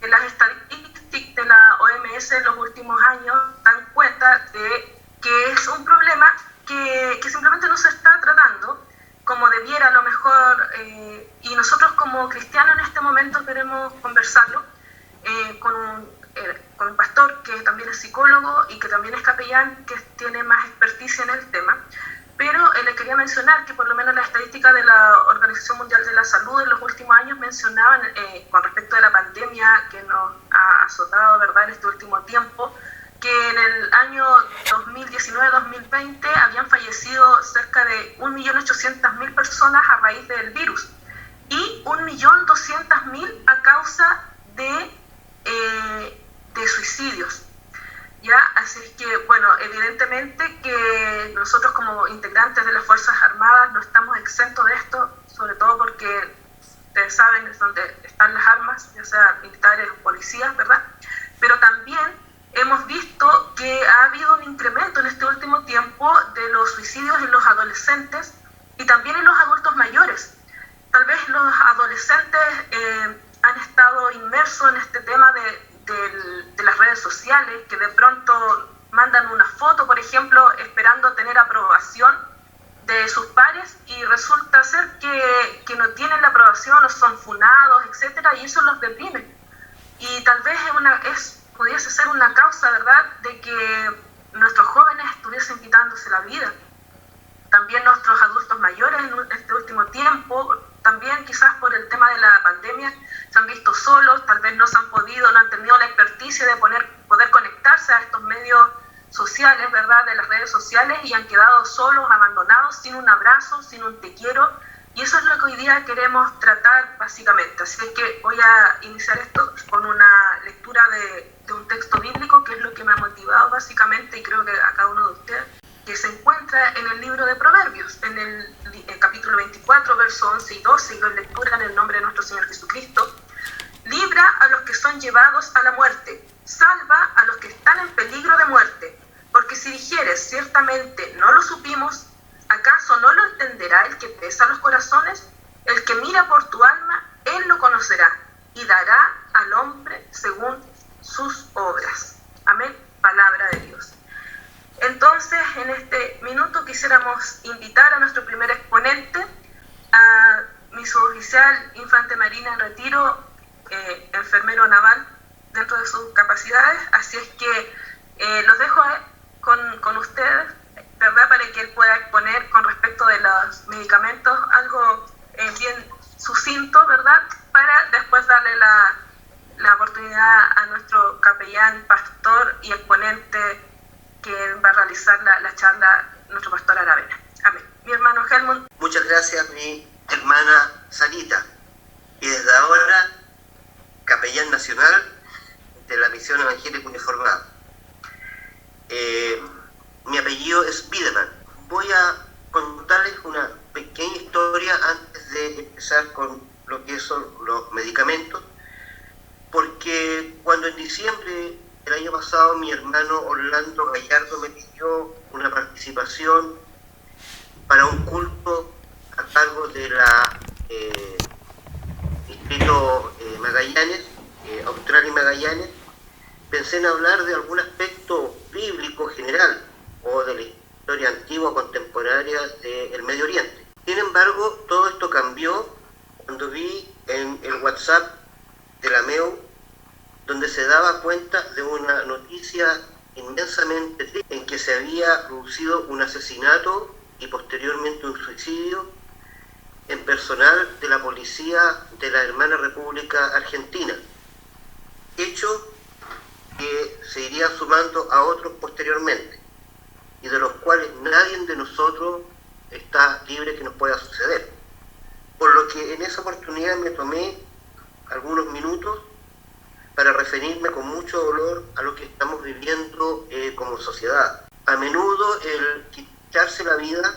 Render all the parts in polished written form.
las estadísticas de la OMS en los últimos años dan cuenta de que es un problema que simplemente no se está tratando como debiera a lo mejor, y nosotros como cristianos en este momento queremos conversarlo con un pastor que también es psicólogo y que también es capellán, que tiene más experticia en el tema. Pero le quería mencionar que por lo menos la estadística de la Organización Mundial de la Salud en los últimos años mencionaban, con respecto a la pandemia que nos ha azotado, ¿verdad?, en este último tiempo, que en el año 2019-2020 habían fallecido cerca de 1.800.000 personas a raíz del virus y 1.200.000 a causa de suicidios. ¿Ya? Así es que, bueno, evidentemente que nosotros como integrantes de las Fuerzas Armadas no estamos exentos de esto, sobre todo porque ustedes saben es donde están las armas, ya sea militares o policías, ¿verdad? Pero también hemos visto que ha habido un incremento en este último tiempo de los suicidios en los adolescentes y también en los adultos mayores. Tal vez los adolescentes han estado inmersos en este tema de las redes sociales, que de pronto mandan una foto, por ejemplo, esperando tener aprobación de sus pares y resulta ser que no tienen la aprobación o son funados, etcétera, y eso los deprime. Y tal vez pudiese ser una causa, ¿verdad?, de que nuestros jóvenes estuviesen quitándose la vida. También nuestros adultos mayores en este último tiempo, también quizás por el tema de la pandemia, se han visto solos, tal vez no han tenido la experticia de poder conectarse a estos medios sociales, ¿verdad?, de las redes sociales, y han quedado solos, abandonados, sin un abrazo, sin un te quiero, y eso es lo que hoy día queremos tratar básicamente. Así que voy a iniciar esto con una lectura de un texto bíblico, que es lo que me ha motivado básicamente, y creo que a cada uno de ustedes, que se encuentra en el libro de Proverbios, en el capítulo 24, verso 11 y 12, y lo lectura en el nombre de nuestro Señor Jesucristo. Libra a los que son llevados a la muerte, salva a los que están en peligro de muerte, porque si dijeres, ciertamente no lo supimos, ¿acaso no lo entenderá el que pesa los corazones? El que mira por tu alma, él lo conocerá, y dará al hombre según sus obras. Amén, palabra de Dios. Entonces, en este minuto quisiéramos invitar a nuestro primer exponente, a mi suboficial infante marina en retiro, enfermero naval dentro de sus capacidades. Así es que los dejo con ustedes, ¿verdad?, para que él pueda exponer con respecto de los medicamentos algo bien sucinto, ¿verdad?, para después darle la oportunidad a nuestro capellán, pastor y exponente que va a realizar la charla, nuestro pastor Aravena. Amén. Mi hermano Helmut. Muchas gracias, mi hermana Sarita. Y desde ahora, capellán nacional de la Misión Evangélica Uniformada. Mi apellido es Biderman. Voy a contarles una pequeña historia antes de empezar con lo que son los medicamentos, porque cuando en diciembre del año pasado mi hermano Orlando Gallardo me pidió una participación para un culto a cargo de la distrito Magallanes, Australia y Magallanes, pensé en hablar de algún aspecto bíblico general o de la historia antigua o contemporánea del Medio Oriente. Sin embargo, todo esto cambió cuando vi en el WhatsApp de la MEU, donde se daba cuenta de una noticia inmensamente triste, en que se había producido un asesinato y posteriormente un suicidio en personal de la policía de la hermana República Argentina, hecho que se iría sumando a otros posteriormente y de los cuales nadie de nosotros está libre que nos pueda suceder. Por lo que en esa oportunidad me tomé algunos minutos para referirme con mucho dolor a lo que estamos viviendo como sociedad. A menudo el quitarse la vida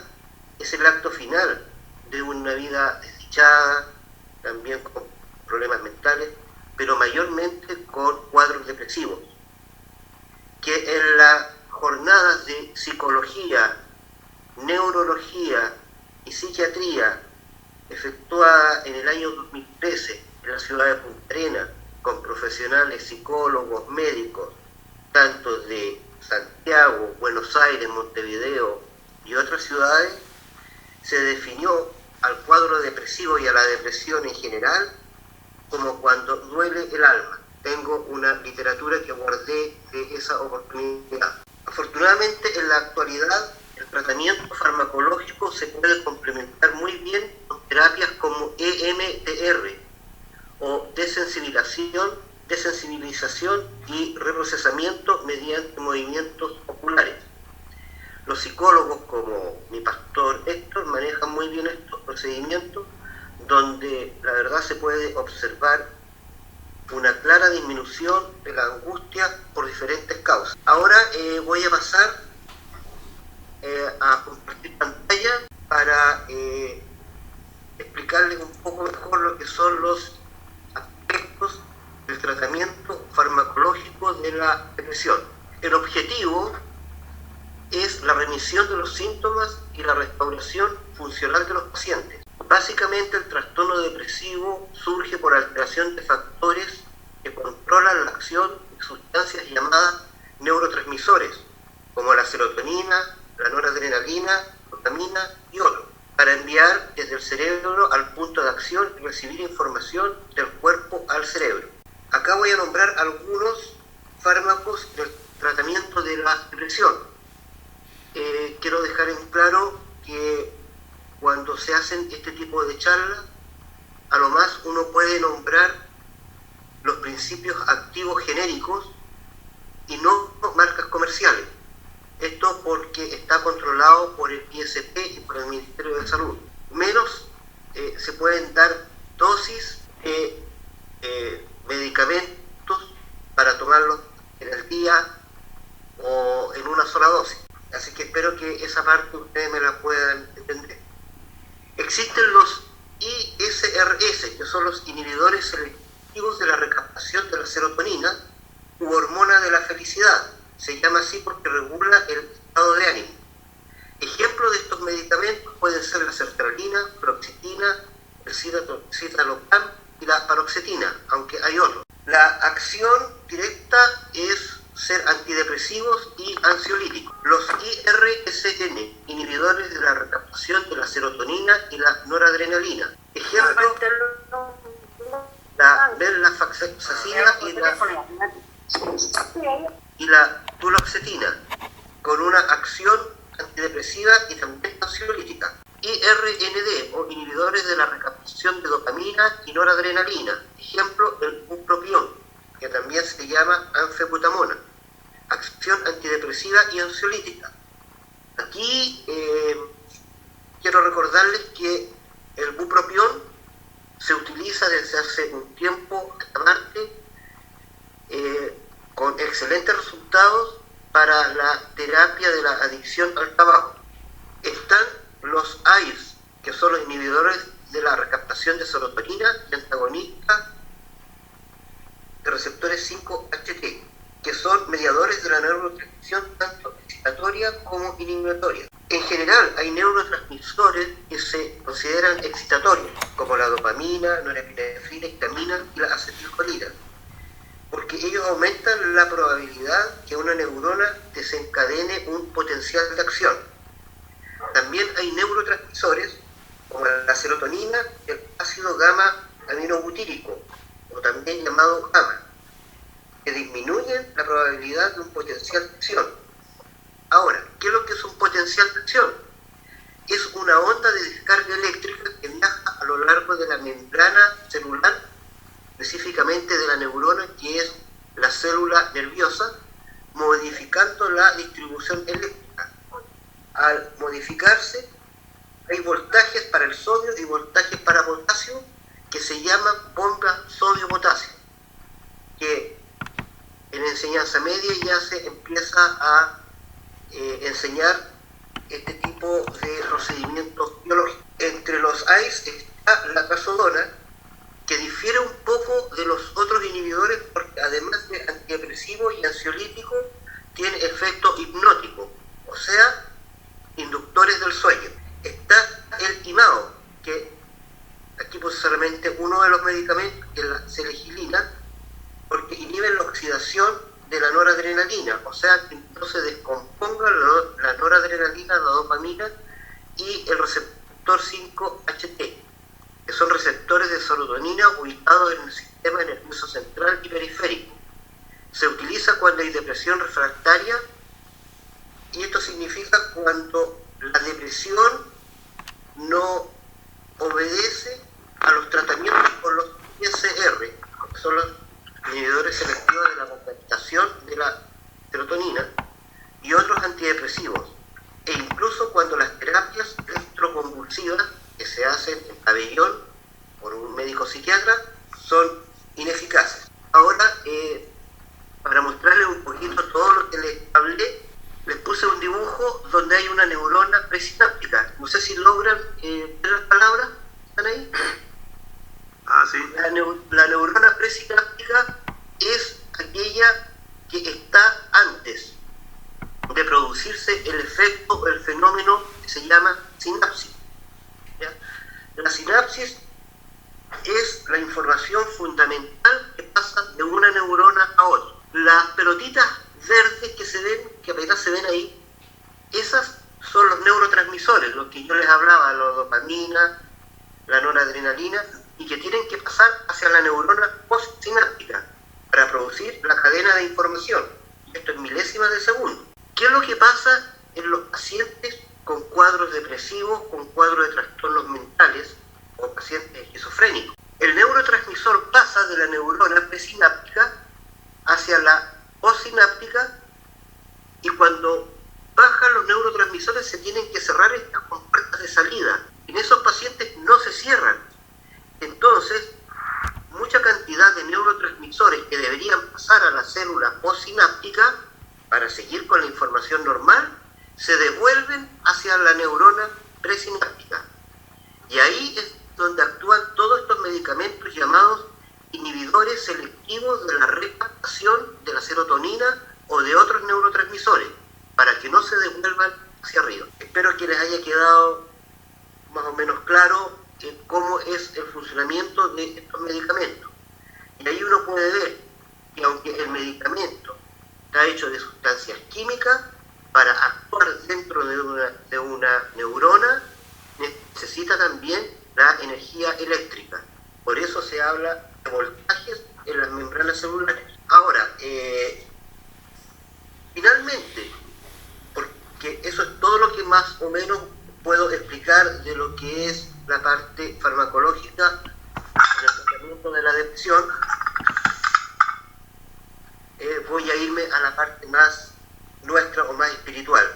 es el acto final de una vida desdichada, también con problemas mentales, pero mayormente con cuadros depresivos, que en las jornadas de psicología, neurología y psiquiatría efectuada en el año 2013 en la ciudad de Punta Arenas, con profesionales psicólogos, médicos, tanto de Santiago, Buenos Aires, Montevideo y otras ciudades, se definió al cuadro depresivo y a la depresión en general como cuando duele el alma. Tengo una literatura que guardé de esa oportunidad. Afortunadamente, en la actualidad, el tratamiento farmacológico se puede complementar muy bien con terapias como EMDR o desensibilización y reprocesamiento mediante movimientos oculares. Los psicólogos, como mi pastor Héctor, manejan muy bien estos procedimientos, donde la verdad se puede observar una clara disminución de la angustia por diferentes causas. Ahora voy a pasar a compartir pantalla para explicarles un poco mejor lo que son los aspectos del tratamiento farmacológico de la depresión. El objetivo es la remisión de los síntomas y la restauración funcional de los pacientes. Básicamente, el trastorno depresivo surge por alteración de factores que controlan la acción de sustancias llamadas neurotransmisores, como la serotonina, la noradrenalina, dopamina y otros, para enviar desde el cerebro al punto de acción y recibir información del cuerpo al cerebro. Acá voy a nombrar algunos fármacos del tratamiento de la depresión. Quiero dejar en claro que cuando se hacen este tipo de charlas, a lo más uno puede nombrar los principios activos genéricos y no marcas comerciales. Esto porque está controlado por el ISP y por el Ministerio de Salud. Menos se pueden dar dosis de medicamentos para tomarlos en el día o en una sola dosis. Así que espero que esa parte ustedes me la puedan entender. Existen los ISRS, que son los inhibidores selectivos de la recaptación de la serotonina u hormona de la felicidad. Se llama así porque regula el estado de ánimo. Ejemplos de estos medicamentos pueden ser la sertralina, fluoxetina, el citalopram y la paroxetina, aunque hay otros. La acción directa es ser antidepresivos y ansiolíticos. Los IRSN, inhibidores de la recaptación de la serotonina y la noradrenalina. Ejemplo, la venlafaxina y la duloxetina, con una acción antidepresiva y también ansiolítica. IRND, o inhibidores de la recaptación de dopamina y noradrenalina. Ejemplo, el bupropión, que también se llama anfebutamona, acción antidepresiva y ansiolítica. Aquí quiero recordarles que el bupropión se utiliza desde hace un tiempo a esta parte con excelentes resultados para la terapia de la adicción al tabaco. Están los AIRS, que son los inhibidores de la recaptación de serotonina y antagonistas de receptores 5-HT, que son mediadores de la neurotransmisión tanto excitatoria como inhibitoria. En general, hay neurotransmisores que se consideran excitatorios, como la dopamina, norepinefrina, histamina y la acetilcolina, porque ellos aumentan la probabilidad que una neurona desencadene un potencial de acción. También hay neurotransmisores, como la serotonina y el ácido gamma aminobutírico, o también llamado gamma, que disminuyen la probabilidad de un potencial de acción. Ahora, ¿qué es lo que es un potencial de acción? Es una onda de descarga eléctrica que viaja a lo largo de la membrana celular, específicamente de la neurona, que es la célula nerviosa, modificando la distribución eléctrica. Al modificarse, hay voltajes para el sodio y voltajes para potasio que se llaman bomba sodio-potasio, que en enseñanza media ya se empieza a enseñar este tipo de procedimientos biológicos. Entre los AIS está la trazodona, que difiere un poco de los otros inhibidores porque además de antidepresivo y ansiolítico, tiene efecto hipnótico, o sea, inductores del sueño. Está el IMAO, que aquí pues solamente uno de los medicamentos, que es la selegilina, depresión de la noradrenalina, o sea, que no se descomponga la noradrenalina, la dopamina y el receptor 5-HT, que son receptores de serotonina ubicados en el sistema nervioso central y periférico. Se utiliza cuando hay depresión refractaria, y esto significa cuando la depresión no obedece a los tratamientos con los ISR, que son los inhibidores selectivos de la concentración de la serotonina, y otros antidepresivos, e incluso cuando las terapias electroconvulsivas que se hacen en pabellón por un médico psiquiatra son ineficaces. Ahora, para mostrarles un poquito todo lo que les hablé, les puse un dibujo donde hay una neurona presináptica. No sé si logran ver las palabras. ¿Están ahí? Sí. La neurona presináptica es aquella que está antes de producirse el efecto o el fenómeno que se llama sinapsis. ¿Ya? La sinapsis es la información fundamental que pasa de una neurona a otra. Las pelotitas verdes que se ven, que apenas se ven ahí, esas son los neurotransmisores, los que yo les hablaba, la dopamina, la noradrenalina, y que tienen que pasar hacia la neurona postsináptica para producir la cadena de información. Esto es milésimas de segundo. ¿Qué es lo que pasa en los pacientes con cuadros depresivos, con cuadros de trastornos mentales o pacientes esquizofrénicos? El neurotransmisor pasa de la neurona presináptica hacia la postsináptica, y cuando bajan los neurotransmisores se tienen que cerrar estas compuertas de salida. En esos pacientes no se cierran. Entonces, mucha cantidad de neurotransmisores que deberían pasar a la célula postsináptica para seguir con la información normal, se devuelven hacia la neurona presináptica. Y ahí es donde actúan todos estos medicamentos llamados inhibidores selectivos de la recaptación de la serotonina o de otros neurotransmisores, para que no se devuelvan hacia arriba. Espero que les haya quedado más o menos claro cómo es el funcionamiento de estos medicamentos. Y ahí uno puede ver que aunque el medicamento está hecho de sustancias químicas, para actuar dentro de una neurona necesita también la energía eléctrica. Por eso se habla de voltajes en las membranas celulares. Ahora, finalmente, porque eso es todo lo que más o menos puedo explicar de lo que es la parte farmacológica del tratamiento de la depresión, voy a irme a la parte más nuestra o más espiritual.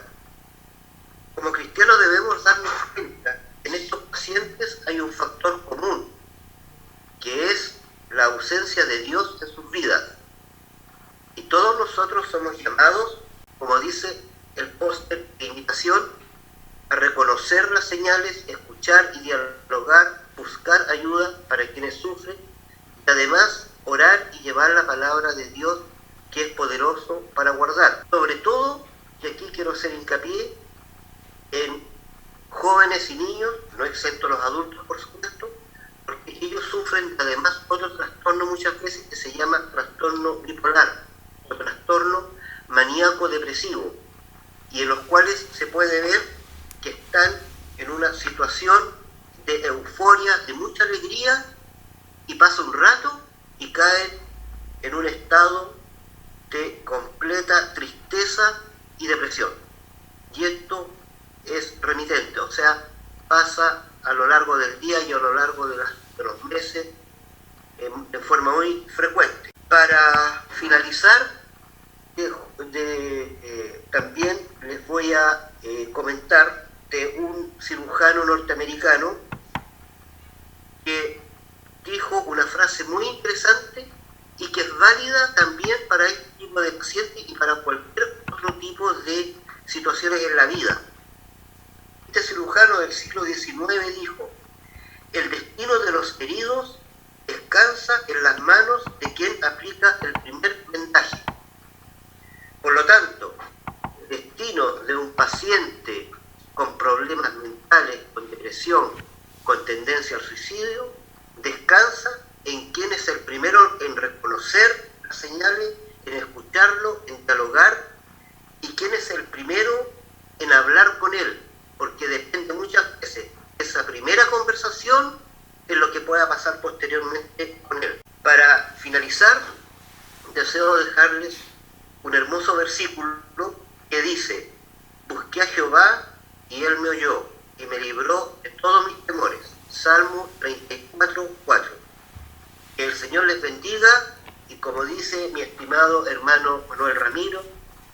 Como cristianos debemos darnos cuenta que en estos pacientes hay un factor común, que es la ausencia de Dios en sus vidas. Y todos nosotros somos llamados, como dice el póster de invitación, a reconocer las señales, escuchar y dialogar, buscar ayuda para quienes sufren, y además orar y llevar la palabra de Dios, que es poderoso para guardar. Sobre todo, y aquí quiero hacer hincapié, en jóvenes y niños, no excepto los adultos por supuesto, porque ellos sufren además otro trastorno muchas veces que se llama trastorno bipolar o trastorno maníaco-depresivo, y en los cuales se puede ver que están en una situación de euforia, de mucha alegría, y pasa un rato y caen en un estado de completa tristeza y depresión. Y esto es remitente, o sea, pasa a lo largo del día y a lo largo de los meses de forma muy frecuente. Para finalizar, también les voy a comentar de un cirujano norteamericano que dijo una frase muy interesante y que es válida también para este tipo de pacientes y para cualquier otro tipo de situaciones en la vida. Este cirujano del siglo XIX dijo: el destino de los heridos descansa en las manos de quien aplica el primer vendaje. Por lo tanto, el destino de un paciente con problemas mentales, con depresión, con tendencia al suicidio, descansa en quien es el primero en reconocer las señales, en finalizar, deseo dejarles un hermoso versículo que dice: busqué a Jehová y él me oyó y me libró de todos mis temores. Salmo 34:4. Que el Señor les bendiga y, como dice mi estimado hermano Manuel Ramiro,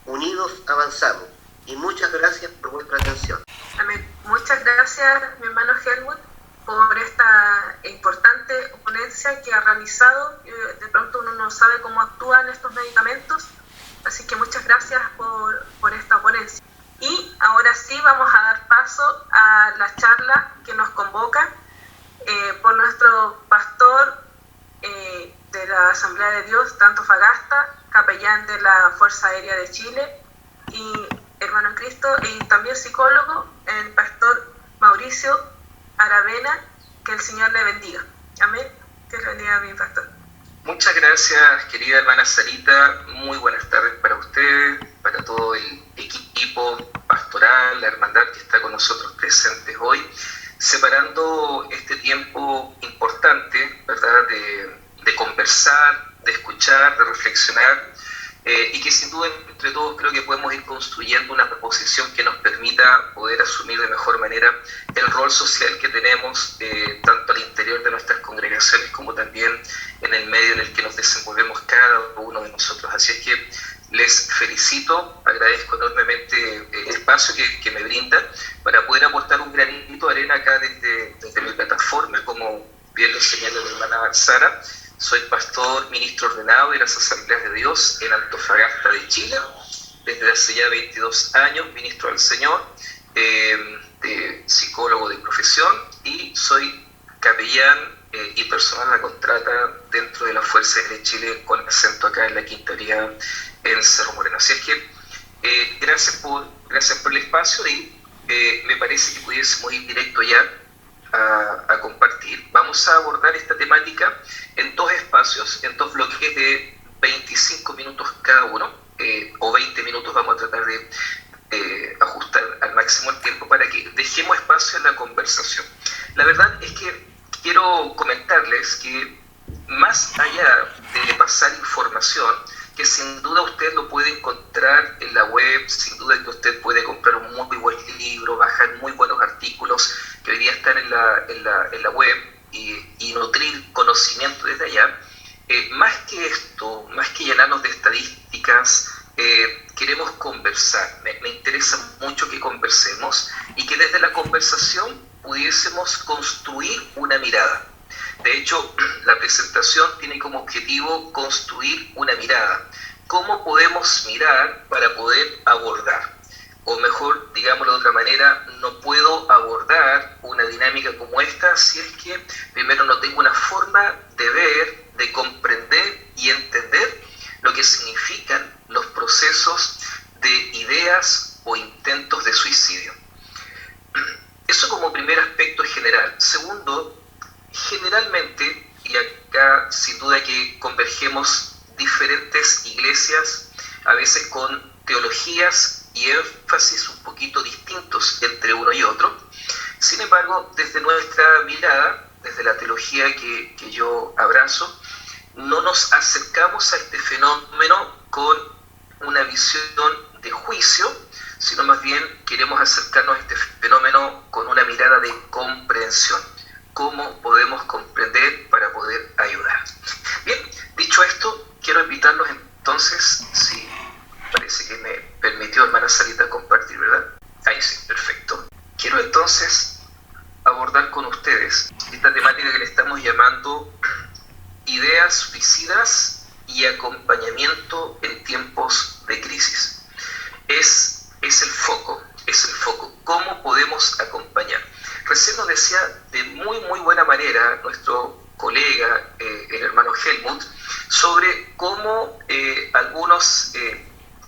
unidos avanzamos. Y muchas gracias por vuestra atención. Amén. Muchas gracias, mi hermano Helmut, por esta importante ponencia que ha realizado. De pronto uno no sabe cómo actúan estos medicamentos, así que muchas gracias por esta ponencia. Y ahora sí vamos a dar paso a la charla que nos convoca por nuestro pastor de la Asamblea de Dios, Tanto Fagasta, capellán de la Fuerza Aérea de Chile y hermano en Cristo, y también psicólogo, el pastor Mauricio Aravena. Que el Señor le bendiga. Amén. Que le bendiga a mi pastor. Muchas gracias, querida hermana Sarita. Muy buenas tardes para usted, para todo el equipo pastoral, la hermandad que está con nosotros presentes hoy, separando este tiempo importante, ¿verdad?, de conversar, de escuchar, de reflexionar, y que sin duda entre todos creo que podemos ir construyendo una proposición que nos permita poder asumir de mejor manera el rol social que tenemos, tanto al interior de nuestras congregaciones como también en el medio en el que nos desenvolvemos cada uno de nosotros. Así es que les felicito, agradezco enormemente el espacio que me brindan para poder aportar un granito de arena acá desde mi plataforma, como bien lo señala la hermana Sara. Soy pastor, ministro ordenado de las Asambleas de Dios en Antofagasta de Chile, desde hace ya 22 años, ministro del Señor, de psicólogo de profesión, y soy capellán y personal a contrata dentro de la Fuerza Aérea de Chile, con acento acá en la Quintería en Cerro Moreno. Así es que gracias por el espacio, y me parece que pudiésemos ir directo ya a compartir. Vamos a abordar esta temática en dos espacios, en dos bloques de 25 minutos cada uno, o 20 minutos. Vamos a tratar de ajustar al máximo el tiempo para que dejemos espacio en la conversación. La verdad es que quiero comentarles que, más allá de pasar información, que sin duda usted lo puede encontrar en la web, sin duda que usted puede comprar un muy buen libro, bajar muy buenos artículos que hoy día están en la web y nutrir conocimiento desde allá. Más que esto, más que llenarnos de estadísticas, queremos conversar. Me interesa mucho que conversemos y que desde la conversación pudiésemos construir una mirada. De hecho, la presentación tiene como objetivo construir una mirada. ¿Cómo podemos mirar para poder abordar? O mejor, digámoslo de otra manera, no puedo abordar una dinámica como esta si es que primero no tengo una forma de ver, de comprender y entender lo que significan los procesos de ideas o intentos de suicidio. Eso como primer aspecto general. Segundo, generalmente, y acá sin duda que convergemos diferentes iglesias, a veces con teologías y énfasis un poquito distintos entre uno y otro. Sin embargo, desde nuestra mirada, desde la teología que yo abrazo, no nos acercamos a este fenómeno con una visión de juicio, sino más bien queremos acercarnos a este fenómeno con una mirada de comprensión. ¿Cómo podemos comprender para poder ayudar? Bien, dicho esto, quiero invitarlos entonces, si parece que me permitió hermana Sarita compartir, ¿verdad? Ahí sí, perfecto. Quiero entonces abordar con ustedes esta temática que le estamos llamando ideas suicidas y acompañamiento en tiempos de crisis. Es el foco. ¿Cómo podemos acompañar? Recién nos decía de muy buena manera nuestro colega, el hermano Helmut, sobre cómo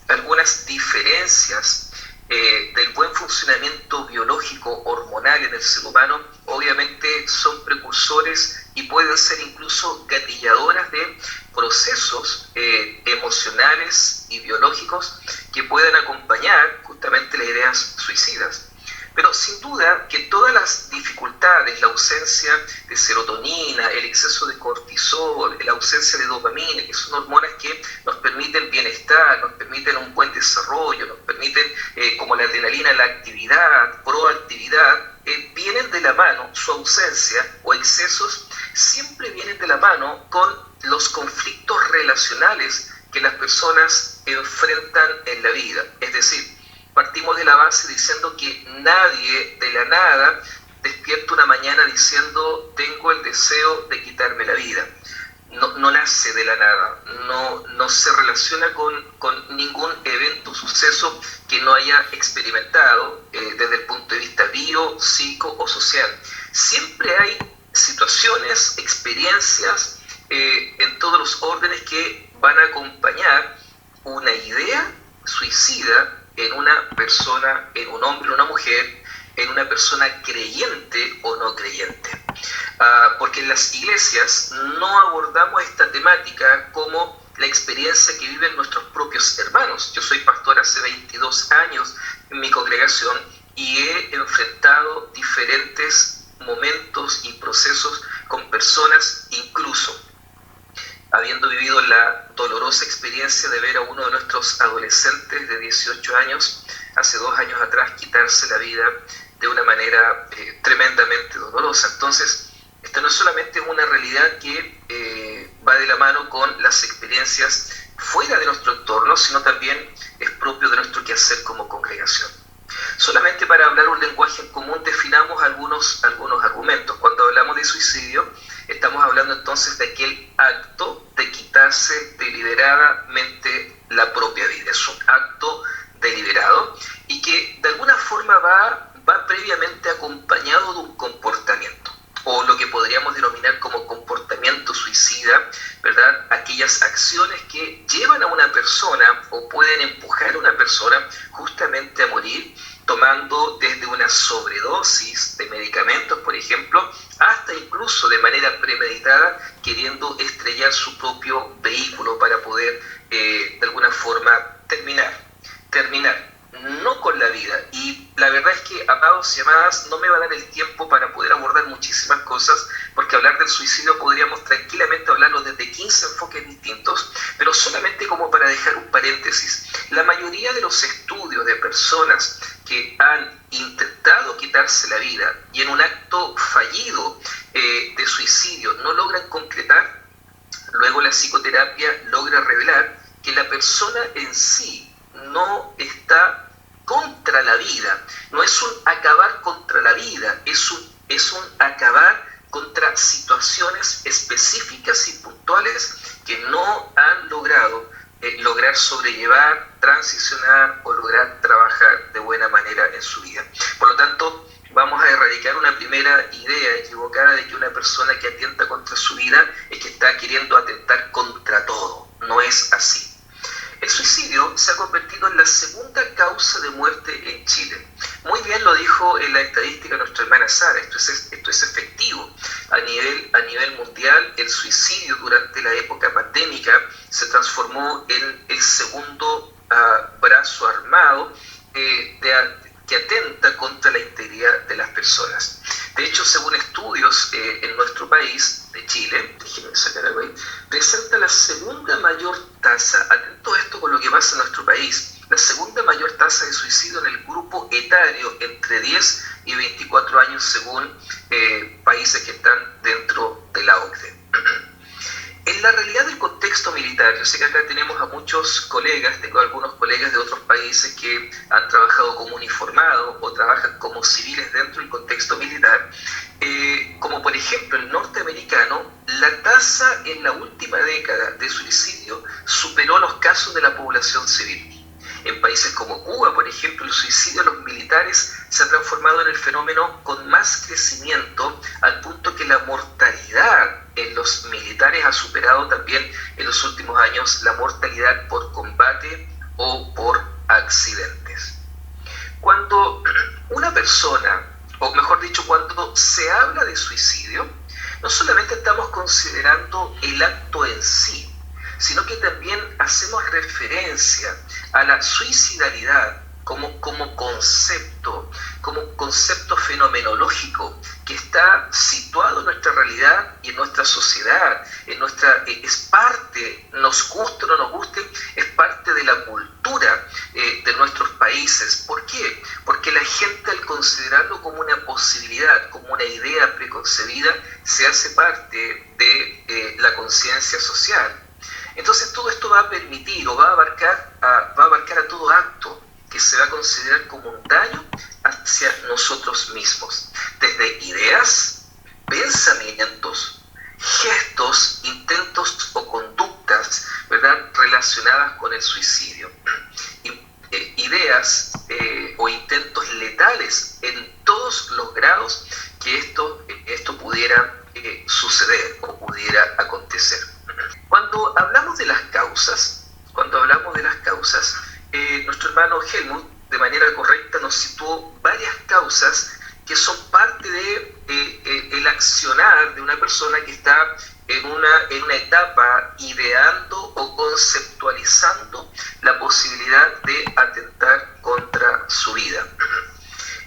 algunas diferencias del buen funcionamiento biológico hormonal en el ser humano obviamente son precursores y pueden ser incluso gatilladoras de procesos emocionales y biológicos que puedan acompañar justamente las ideas suicidas. Pero sin duda que todas las dificultades, la ausencia de serotonina, el exceso de cortisol, la ausencia de dopamina, que son hormonas que nos permiten bienestar, nos permiten un buen desarrollo, nos permiten, como la adrenalina, la actividad, proactividad, vienen de la mano, su ausencia o excesos siempre vienen de la mano con los conflictos relacionales que las personas enfrentan en la vida. Es decir, partimos de la base diciendo que nadie de la nada despierta una mañana diciendo tengo el deseo de quitarme la vida. No nace de la nada, no se relaciona con ningún evento, suceso que no haya experimentado desde el punto de vista bio, psico o social. Siempre hay situaciones, experiencias en todos los órdenes que van a acompañar una idea suicida en una persona, en un hombre o una mujer, en una persona creyente o no creyente. Porque en las iglesias no abordamos esta temática como la experiencia que viven nuestros propios hermanos. Yo soy pastor hace 22 años en mi congregación y he enfrentado diferentes momentos y procesos con personas, incluso habiendo vivido la dolorosa experiencia de ver a uno de nuestros adolescentes de 18 años, hace 2 años atrás, quitarse la vida de una manera tremendamente dolorosa. Entonces, esta no es solamente una realidad que va de la mano con las experiencias fuera de nuestro entorno, sino también es propio de nuestro quehacer como congregación. Solamente para hablar un lenguaje en común definamos algunos argumentos. Cuando hablamos de suicidio, estamos hablando entonces de aquel acto de quitarse deliberadamente la propia vida. Es un acto deliberado y que de alguna forma va previamente acompañado de un comportamiento, o lo que podríamos denominar como comportamiento suicida, ¿verdad? Aquellas acciones que llevan a una persona o pueden empujar a una persona justamente a morir, tomando desde una sobredosis de medicamentos, por ejemplo, hasta incluso de manera premeditada, queriendo estrellar su propio vehículo para poder, de alguna forma, terminar, no con la vida. Y la verdad es que, amados y amadas, no me va a dar el tiempo para poder abordar muchísimas cosas, porque hablar del suicidio podríamos tranquilamente hablarlo desde 15 enfoques distintos, pero solamente como para dejar un paréntesis. La mayoría de los estudios de personas que han intentado quitarse la vida y en un acto fallido de suicidio no logran concretar, luego la psicoterapia logra revelar que la persona en sí no está contra la vida, no es un acabar contra la vida, es un acabar contra situaciones específicas y puntuales que no han logrado lograr sobrellevar, transicionar o lograr trabajar de buena manera en su vida. Por lo tanto, vamos a erradicar una primera idea equivocada de que una persona que atenta contra su vida es que está queriendo atentar contra todo. No es así. El suicidio se ha convertido en la segunda causa de muerte en Chile. Muy bien lo dijo en la estadística nuestra hermana Sara, esto es efectivo. A nivel mundial, el suicidio durante la época pandémica se transformó en el segundo brazo armado que atenta contra la integridad de las personas. De hecho, según estudios en nuestro país, de Chile, déjenme sacar algo ahí, presenta la segunda mayor tasa, atento a esto con lo que pasa en nuestro país, la segunda mayor tasa de suicidio en el grupo etario entre 10 y 24 años según países que están dentro de la OCDE. En la realidad del contexto militar, yo sé que acá tenemos a muchos colegas, tengo algunos colegas de otros países que han trabajado como uniformados o trabajan como civiles dentro del contexto militar, como por ejemplo el norteamericano, la tasa en la última década de suicidio superó los casos de la población civil. En países como Cuba, por ejemplo, el suicidio de los militares se ha transformado en el fenómeno con más crecimiento, al punto que la mortalidad en los militares ha superado también en los últimos años la mortalidad por combate o por accidentes. Cuando una persona, o mejor dicho, cuando se habla de suicidio, no solamente estamos considerando el acto en sí, sino que también hacemos referencia a la suicidalidad como concepto fenomenológico que está situado en nuestra realidad y en nuestra sociedad, es parte, nos guste o no nos guste, es parte de la cultura de nuestros países. ¿Por qué? Porque la gente, al considerarlo como una posibilidad, como una idea preconcebida, se hace parte de la conciencia social. Entonces todo esto va a permitir o va a abarcar a todo acto que se va a considerar como un daño hacia nosotros mismos, desde ideas, pensamientos, gestos, intentos o conductas, ¿verdad?, relacionadas con el suicidio. Ideas o intentos letales en todos los grados que esto pudiera suceder o pudiera acontecer. Cuando hablamos de las causas, nuestro hermano Helmut, de manera correcta, nos situó varias causas que son parte de el accionar de una persona que está en una etapa ideando o conceptualizando la posibilidad de atentar contra su vida.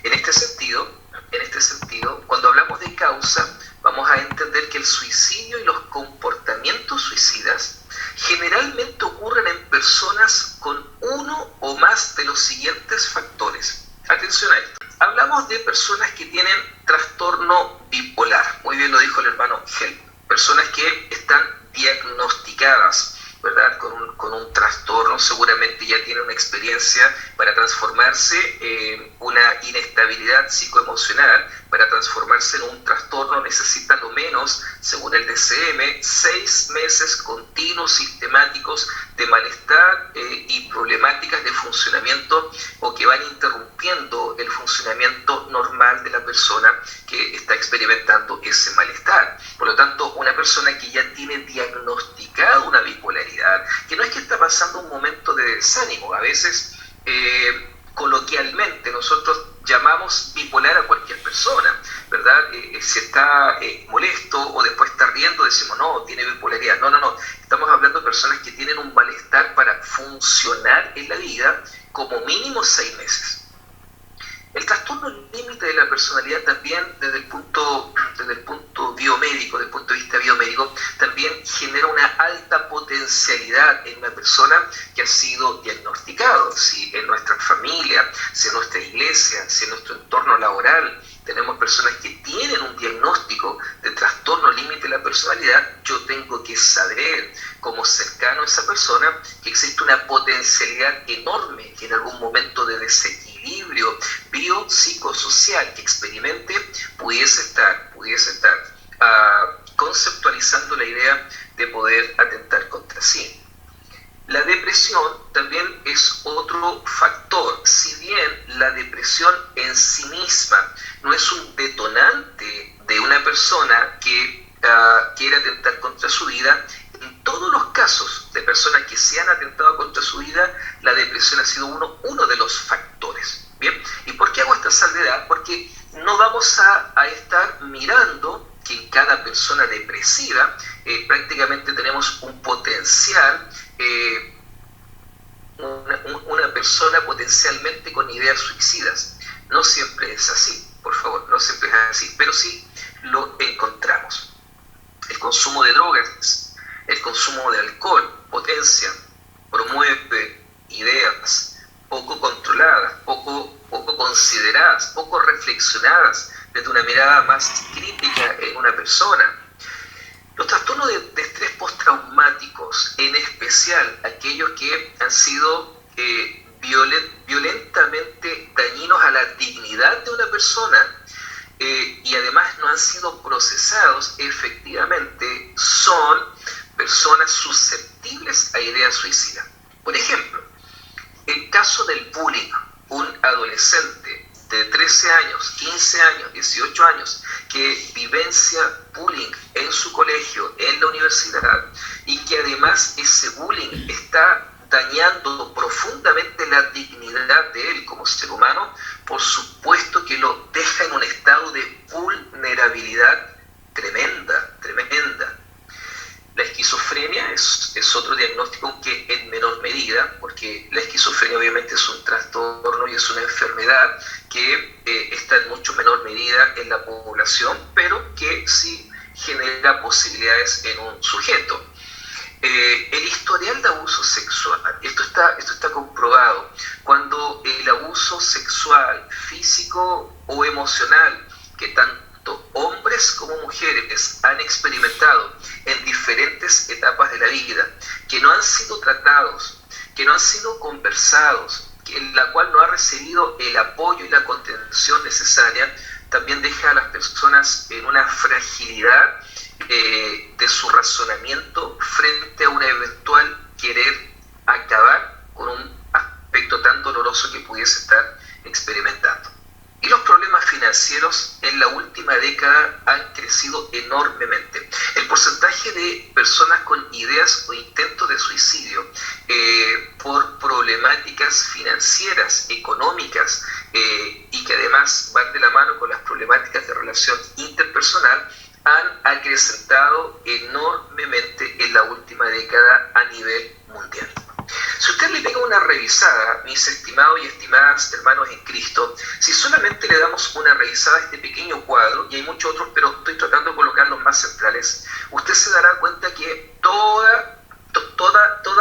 En este sentido, cuando hablamos de causa, vamos a entender que el suicidio y los comportamientos suicidas generalmente ocurren en personas con uno o más de los siguientes factores. Atención a esto. Hablamos de personas que tienen trastorno bipolar. Muy bien lo dijo el hermano Helmut. Personas que están diagnosticadas, ¿verdad?, con un trastorno, seguramente ya tienen una experiencia para transformarse en una inestabilidad psicoemocional. Para transformarse en un trastorno necesita lo menos, según el DSM, 6 meses continuos sistemáticos de malestar y problemáticas de funcionamiento, o que van interrumpiendo el funcionamiento normal de la persona que está experimentando ese malestar. Por lo tanto, una persona que ya tiene diagnosticada una bipolaridad, que no es que está pasando un momento de desánimo, a veces coloquialmente nosotros llamamos bipolar a cualquier persona, ¿verdad? Si está molesto o después está riendo, decimos, no, tiene bipolaridad. No. Estamos hablando de personas que tienen un malestar para funcionar en la vida, como mínimo 6 meses. El trastorno límite de la personalidad también, desde el punto biomédico, desde el punto de vista biomédico, también genera una alta potencialidad en una persona que ha sido diagnosticado. Si en nuestra familia, si en nuestra iglesia, si en nuestro entorno laboral tenemos personas que tienen un diagnóstico de trastorno límite de la personalidad, yo tengo que saber, como cercano a esa persona, que existe una potencialidad enorme que en algún momento de desequilibrio biopsicosocial que experimente pudiese estar conceptualizando la idea de poder atentar contra sí. La depresión también es otro factor. Si bien la depresión en sí misma no es un detonante de una persona que quiere atentar contra su vida, en todos los casos de personas que se han atentado contra su vida, la depresión ha sido uno de los factores. ¿Bien? ¿Y por qué hago esta salvedad? Porque no vamos a estar mirando que en cada persona depresiva prácticamente tenemos un potencial, una persona potencialmente con ideas suicidas. No siempre es así, por favor, no siempre es así, pero sí lo encontramos. El consumo de drogas, el consumo de alcohol, promueve ideas poco controladas, poco consideradas, poco reflexionadas desde una mirada más crítica en una persona. Los trastornos de estrés postraumáticos, en especial aquellos que han sido violentamente dañinos a la dignidad de una persona y además no han sido procesados, efectivamente son personas susceptibles a ideas suicidas. Por ejemplo, el caso del bullying, un adolescente de 13 años, 15 años, 18 años, que vivencia bullying en su colegio, en la universidad, y que además ese bullying está dañando profundamente la dignidad de él como ser humano, por supuesto que lo deja en un estado de vulnerabilidad tremenda. La esquizofrenia es otro diagnóstico que en menor medida medida, porque la esquizofrenia obviamente es un trastorno y es una enfermedad que está en mucho menor medida en la población, pero que sí genera posibilidades en un sujeto. El historial de abuso sexual, esto está comprobado, cuando el abuso sexual, físico o emocional, que tanto hombres como mujeres han experimentado en diferentes etapas de la vida, que no han sido tratados, que no han sido conversados, en la cual no ha recibido el apoyo y la contención necesaria, también deja a las personas en una fragilidad de su razonamiento frente a un eventual querer acabar con un aspecto tan doloroso que pudiese estar experimentando. Y los problemas financieros en la última década han crecido enormemente. El porcentaje de personas con ideas o intentos de suicidio por problemáticas financieras, económicas, y que además van de la mano con las problemáticas de relación interpersonal, han acrecentado enormemente en la última década a nivel mundial. Si usted le pega una revisada, mis estimados y estimadas hermanos en Cristo, si solamente le damos una revisada a este pequeño cuadro, y hay muchos otros, pero estoy tratando de colocar los más centrales, usted se dará cuenta que toda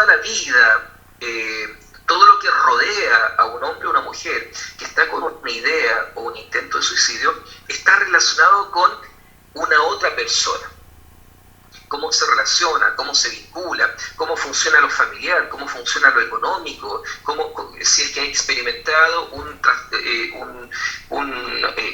la vida, todo lo que rodea a un hombre o una mujer que está con una idea o un intento de suicidio, está relacionado con una otra persona. Cómo se relaciona, cómo se vincula, cómo funciona lo familiar, cómo funciona lo económico, si es que ha experimentado un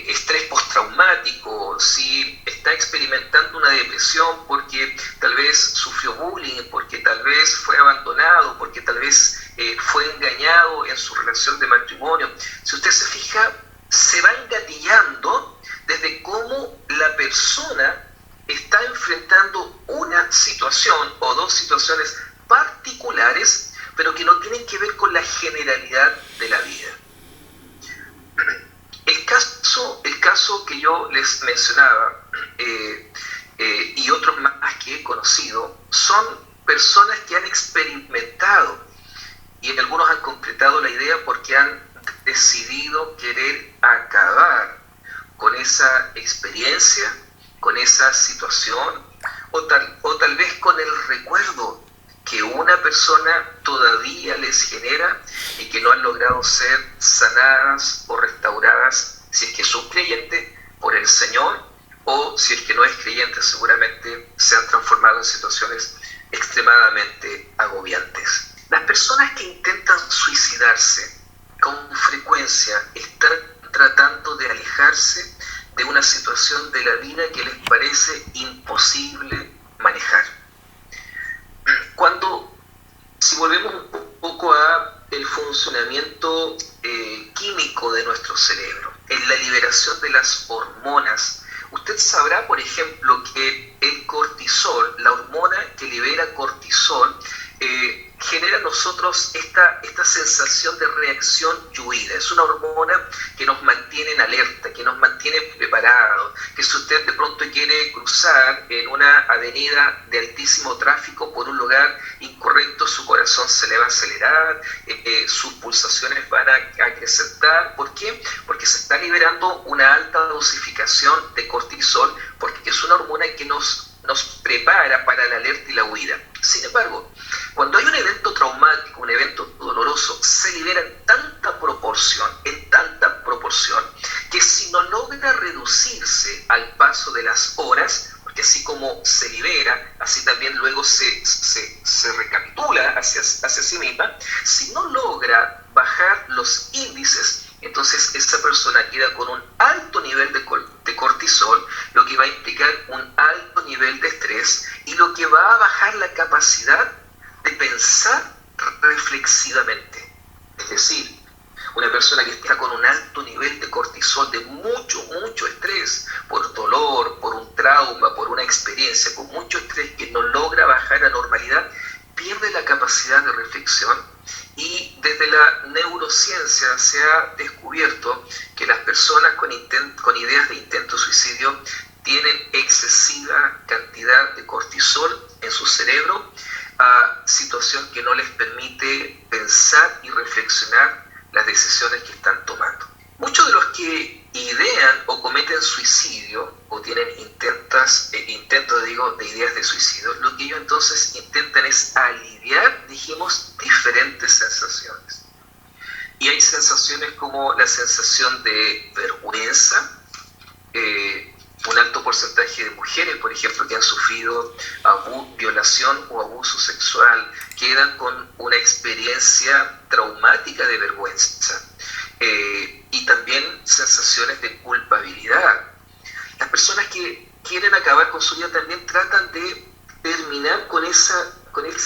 estrés postraumático, si está experimentando una depresión porque tal vez sufrió bullying, porque tal vez fue abandonado, porque tal vez fue engañado en su relación de matrimonio. Si usted se fija, se va engatillando desde cómo la persona está enfrentando una situación o dos situaciones particulares, pero que no tienen que ver con la generalidad de la vida. El caso que yo les mencionaba, y otros más que he conocido, son personas que han experimentado, y algunos han concretado la idea porque han decidido querer acabar con esa experiencia, con esa situación, o tal vez con el recuerdo que una persona todavía les genera y que no han logrado ser sanadas o restauradas, si es que son creyentes, por el Señor, o si es que no es creyente, seguramente se han transformado en situaciones extremadamente agobiantes. Las personas que intentan suicidarse con frecuencia están tratando de alejarse de una situación de la vida que les parece imposible manejar. Si volvemos un poco a el funcionamiento químico de nuestro cerebro, en la liberación de las hormonas, usted sabrá, por ejemplo, que el cortisol, la hormona que libera cortisol, genera en nosotros esta sensación de reacción y huida. Es una hormona que nos mantiene en alerta, que nos mantiene preparados, que si usted de pronto quiere cruzar en una avenida de altísimo tráfico por un lugar incorrecto, su corazón se le va a acelerar, sus pulsaciones van a acrecentar. ¿Por qué? Porque se está liberando una alta dosificación de cortisol, porque es una hormona que nos prepara para la alerta y la huida. Sin embargo, cuando hay un evento traumático, un evento doloroso, se libera en tanta proporción, que si no logra reducirse al paso de las horas, porque así como se libera, así también luego se recapitula hacia sí misma, si no logra bajar los índices, entonces esa persona queda con un alto nivel de cortisol, lo que va a implicar un alto nivel de estrés y lo que va a bajar la capacidad de pensar reflexivamente. Es decir, una persona que está con un alto nivel de cortisol, de mucho estrés, por dolor, por un trauma, por una experiencia, con mucho estrés que no logra bajar a normalidad, pierde la capacidad de reflexión. Y desde la neurociencia se ha descubierto que las personas con ideas de intento de suicidio tienen excesiva cantidad de cortisol en su cerebro, a situación que no les permite pensar y reflexionar las decisiones que están tomando. Muchos de los que idean o cometen suicidio o tienen intentos de ideas de suicidio, lo que ellos entonces intentan es aliviar, dijimos, diferentes sensaciones. Y hay sensaciones como la sensación de vergüenza, un alto porcentaje de mujeres, por ejemplo, que han sufrido violación o abuso sexual, quedan con una experiencia traumática de vergüenza. Y también sensaciones de culpabilidad. Las personas que quieren acabar con su vida también tratan de terminar con esa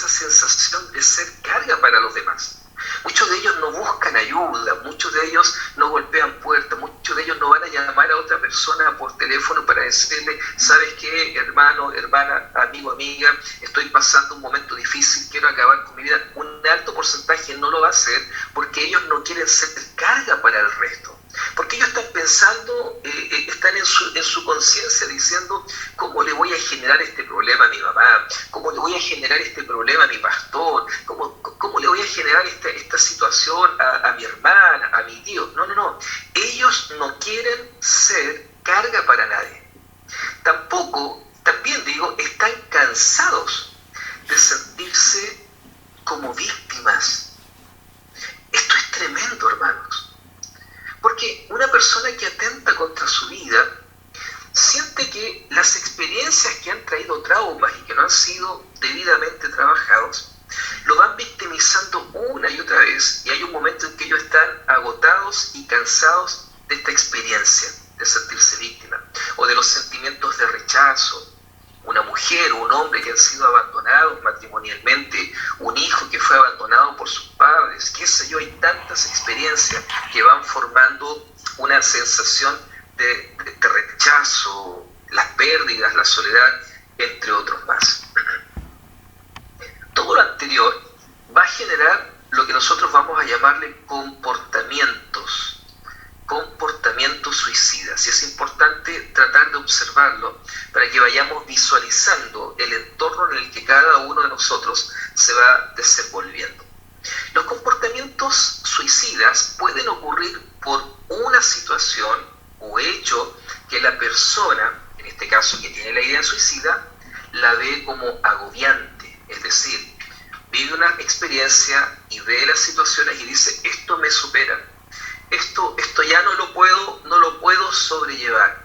sensación de ser carga para los demás. Muchos de ellos no buscan ayuda, muchos de ellos no golpean puertas, muchos de ellos no van a llamar a otra persona por teléfono para decirle, ¿sabes qué, hermano, hermana, amigo, amiga? Estoy pasando un momento difícil, quiero acabar con mi vida. Un alto porcentaje no lo va a hacer porque ellos no quieren ser carga para el resto. Porque ellos están pensando, están en su conciencia diciendo, ¿cómo le voy a generar este problema a mi mamá? ¿Cómo le voy a generar este problema a mi pastor? ¿Cómo le voy a generar esta situación a mi hermana, a mi tío? No. Ellos no quieren ser carga para nadie. También digo, están cansados de sentirse como víctimas. Esto es tremendo, hermanos. Porque una persona que atenta contra su vida siente que las experiencias que han traído traumas y que no han sido debidamente trabajados, lo van victimizando una y otra vez, y hay un momento en que ellos están agotados y cansados de esta experiencia, de sentirse víctima, o de los sentimientos de rechazo. Una mujer o un hombre que han sido abandonados matrimonialmente, un hijo que fue abandonado por sus padres, qué sé yo, hay tantas experiencias que van formando una sensación de rechazo, las pérdidas, la soledad, entre otros más. Todo lo anterior va a generar lo que nosotros vamos a llamarle comportamientos suicidas. Y es importante tratar de observarlo para que vayamos visualizando el entorno en el que cada uno de nosotros se va desenvolviendo. Los comportamientos suicidas pueden ocurrir por una situación o hecho que la persona, en este caso que tiene la idea suicida, la ve como agobiante, es decir, vive una experiencia y ve las situaciones y dice, esto me supera, esto ya no lo puedo sobrellevar.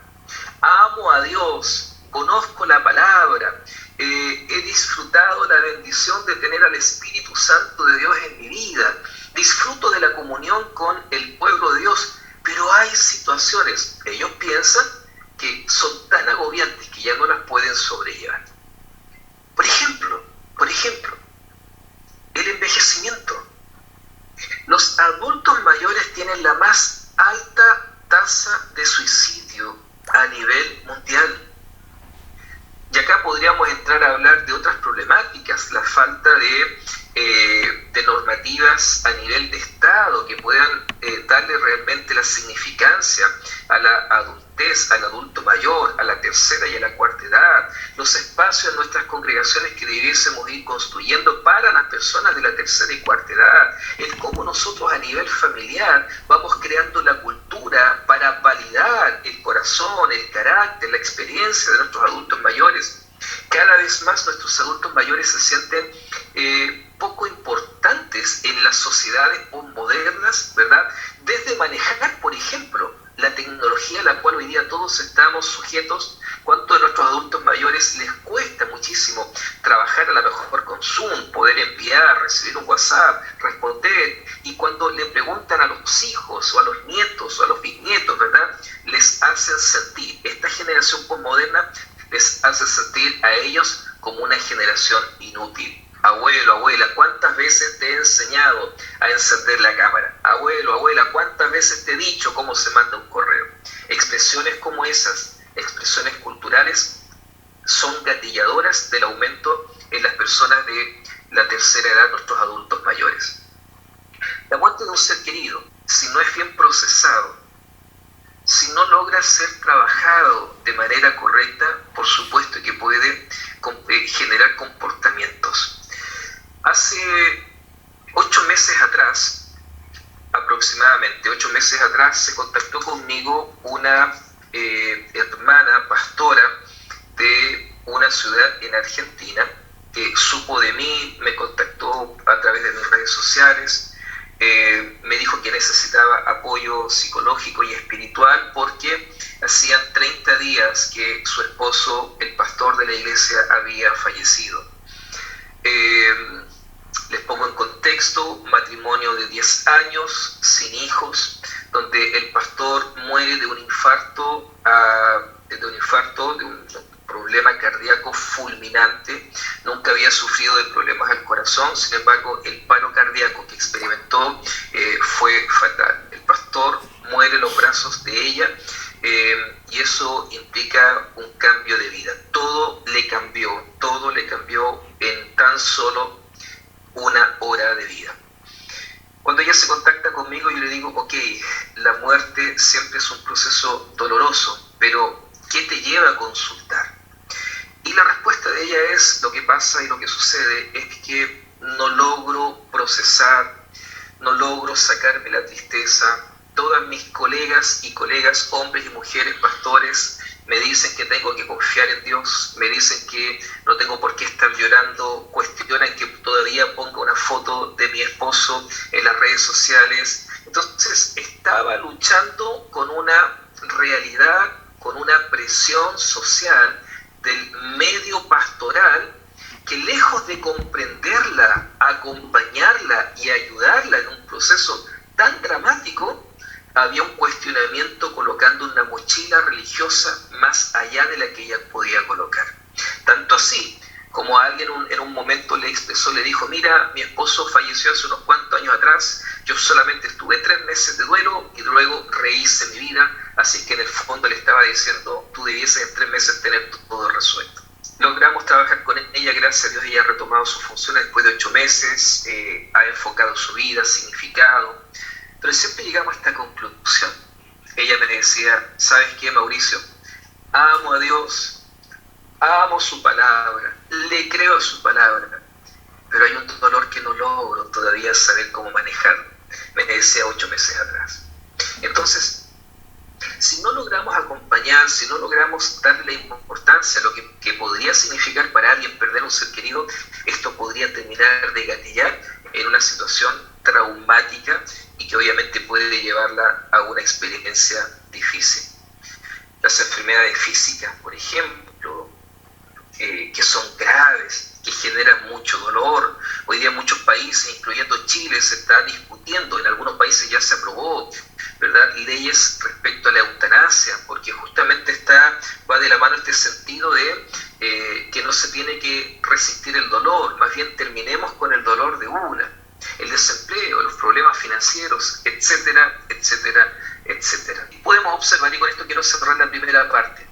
Amo a Dios, conozco la palabra, he disfrutado la bendición de tener al Espíritu Santo de Dios en mi vida, disfruto de la comunión con el pueblo de Dios, pero hay situaciones que ellos piensan que son tan agobiantes que ya no las pueden sobrellevar. Por ejemplo, el envejecimiento. Los adultos mayores tienen la más alta tasa de suicidio a nivel mundial. Y acá podríamos entrar a hablar de otras problemáticas, la falta de normativas a nivel de Estado que puedan darle realmente la significancia a la adultez, al adulto mayor, a la tercera y a la cuarta edad, los espacios en nuestras congregaciones que debiésemos ir construyendo para las personas de la tercera y cuarta edad, el cómo nosotros a nivel familiar vamos creando la cultura para validar el corazón, el carácter, la experiencia de nuestros adultos mayores. Cada vez más nuestros adultos mayores se sienten poco importantes en las sociedades modernas, ¿verdad? Desde manejar, por ejemplo, la tecnología a la cual hoy día todos estamos sujetos. ¿Cuánto de nuestros adultos mayores les cuesta muchísimo trabajar a lo mejor con Zoom, poder enviar, recibir un WhatsApp, responder? Y cuando le preguntan a los hijos o a los nietos o a los bisnietos, ¿verdad? Les hacen sentir, esta generación postmoderna les hace sentir a ellos como una generación inútil. Abuelo, abuela, ¿cuántas veces te he enseñado a encender la cámara? Abuelo, abuela, ¿cuántas veces te he dicho cómo se manda un correo? Expresiones como esas, expresiones culturales, son gatilladoras del aumento en las personas de la tercera edad, nuestros adultos mayores. La muerte de un ser querido, si no es bien procesado, si no logra ser trabajado de manera correcta, por supuesto que puede generar comportamientos. hace 8 meses atrás, aproximadamente 8 meses atrás, se contactó conmigo una hermana pastora de una ciudad en Argentina, que supo de mí, me contactó a través de mis redes sociales, me dijo que necesitaba apoyo psicológico y espiritual porque hacían 30 días que su esposo, el pastor de la iglesia, había fallecido. Les pongo en contexto: un matrimonio de 10 años, sin hijos, donde el pastor muere de un infarto, de un problema cardíaco fulminante. Nunca había sufrido de problemas al corazón, sin embargo, el paro cardíaco que experimentó fue fatal. El pastor muere en los brazos de ella, y eso implica un cambio de vida. Todo le cambió en tan solo una hora de vida. Cuando ella se contacta conmigo, yo le digo: ok, la muerte siempre es un proceso doloroso, pero ¿qué te lleva a consultar? Y la respuesta de ella es: lo que pasa y lo que sucede es que no logro procesar, no logro sacarme la tristeza. Todas mis colegas, hombres y mujeres, pastores, me dicen que tengo que confiar en Dios, me dicen que no tengo por qué estar llorando, cuestionan que todavía ponga una foto de mi esposo en las redes sociales. Entonces estaba luchando con una realidad, con una presión social del medio pastoral, que lejos de comprenderla, acompañarla y ayudarla en un proceso tan dramático, había un cuestionamiento colocando una mochila religiosa más allá de la que ella podía colocar. Tanto así como alguien en un momento le expresó, le dijo: mira, mi esposo falleció hace unos cuantos años atrás, yo solamente estuve 3 meses de duelo y luego rehice mi vida, así que en el fondo le estaba diciendo: tú debieses en 3 meses tener todo resuelto. Logramos trabajar con ella, gracias a Dios ella ha retomado sus funciones después de 8 meses, ha enfocado su vida, significado, pero siempre llegamos a esta conclusión. Ella me decía: ¿sabes qué, Mauricio? Amo a Dios, amo su palabra, le creo a su palabra, pero hay un dolor que no logro todavía saber cómo manejar. Me decía 8 meses atrás. Entonces, si no logramos acompañar, si no logramos darle importancia a lo que podría significar para alguien perder un ser querido, esto podría terminar de gatillar en una situación traumática y que obviamente puede llevarla a una experiencia difícil. Las enfermedades físicas, por ejemplo, que son graves, que generan mucho dolor. Hoy día en muchos países, incluyendo Chile, se está discutiendo, en algunos países ya se aprobó, ¿verdad?, leyes respecto a la eutanasia, porque justamente va de la mano este sentido de que no se tiene que resistir el dolor, más bien terminemos con el dolor de una. El desempleo, los problemas financieros, etcétera, etcétera, etcétera. Y podemos observar, y con esto quiero cerrar la primera parte,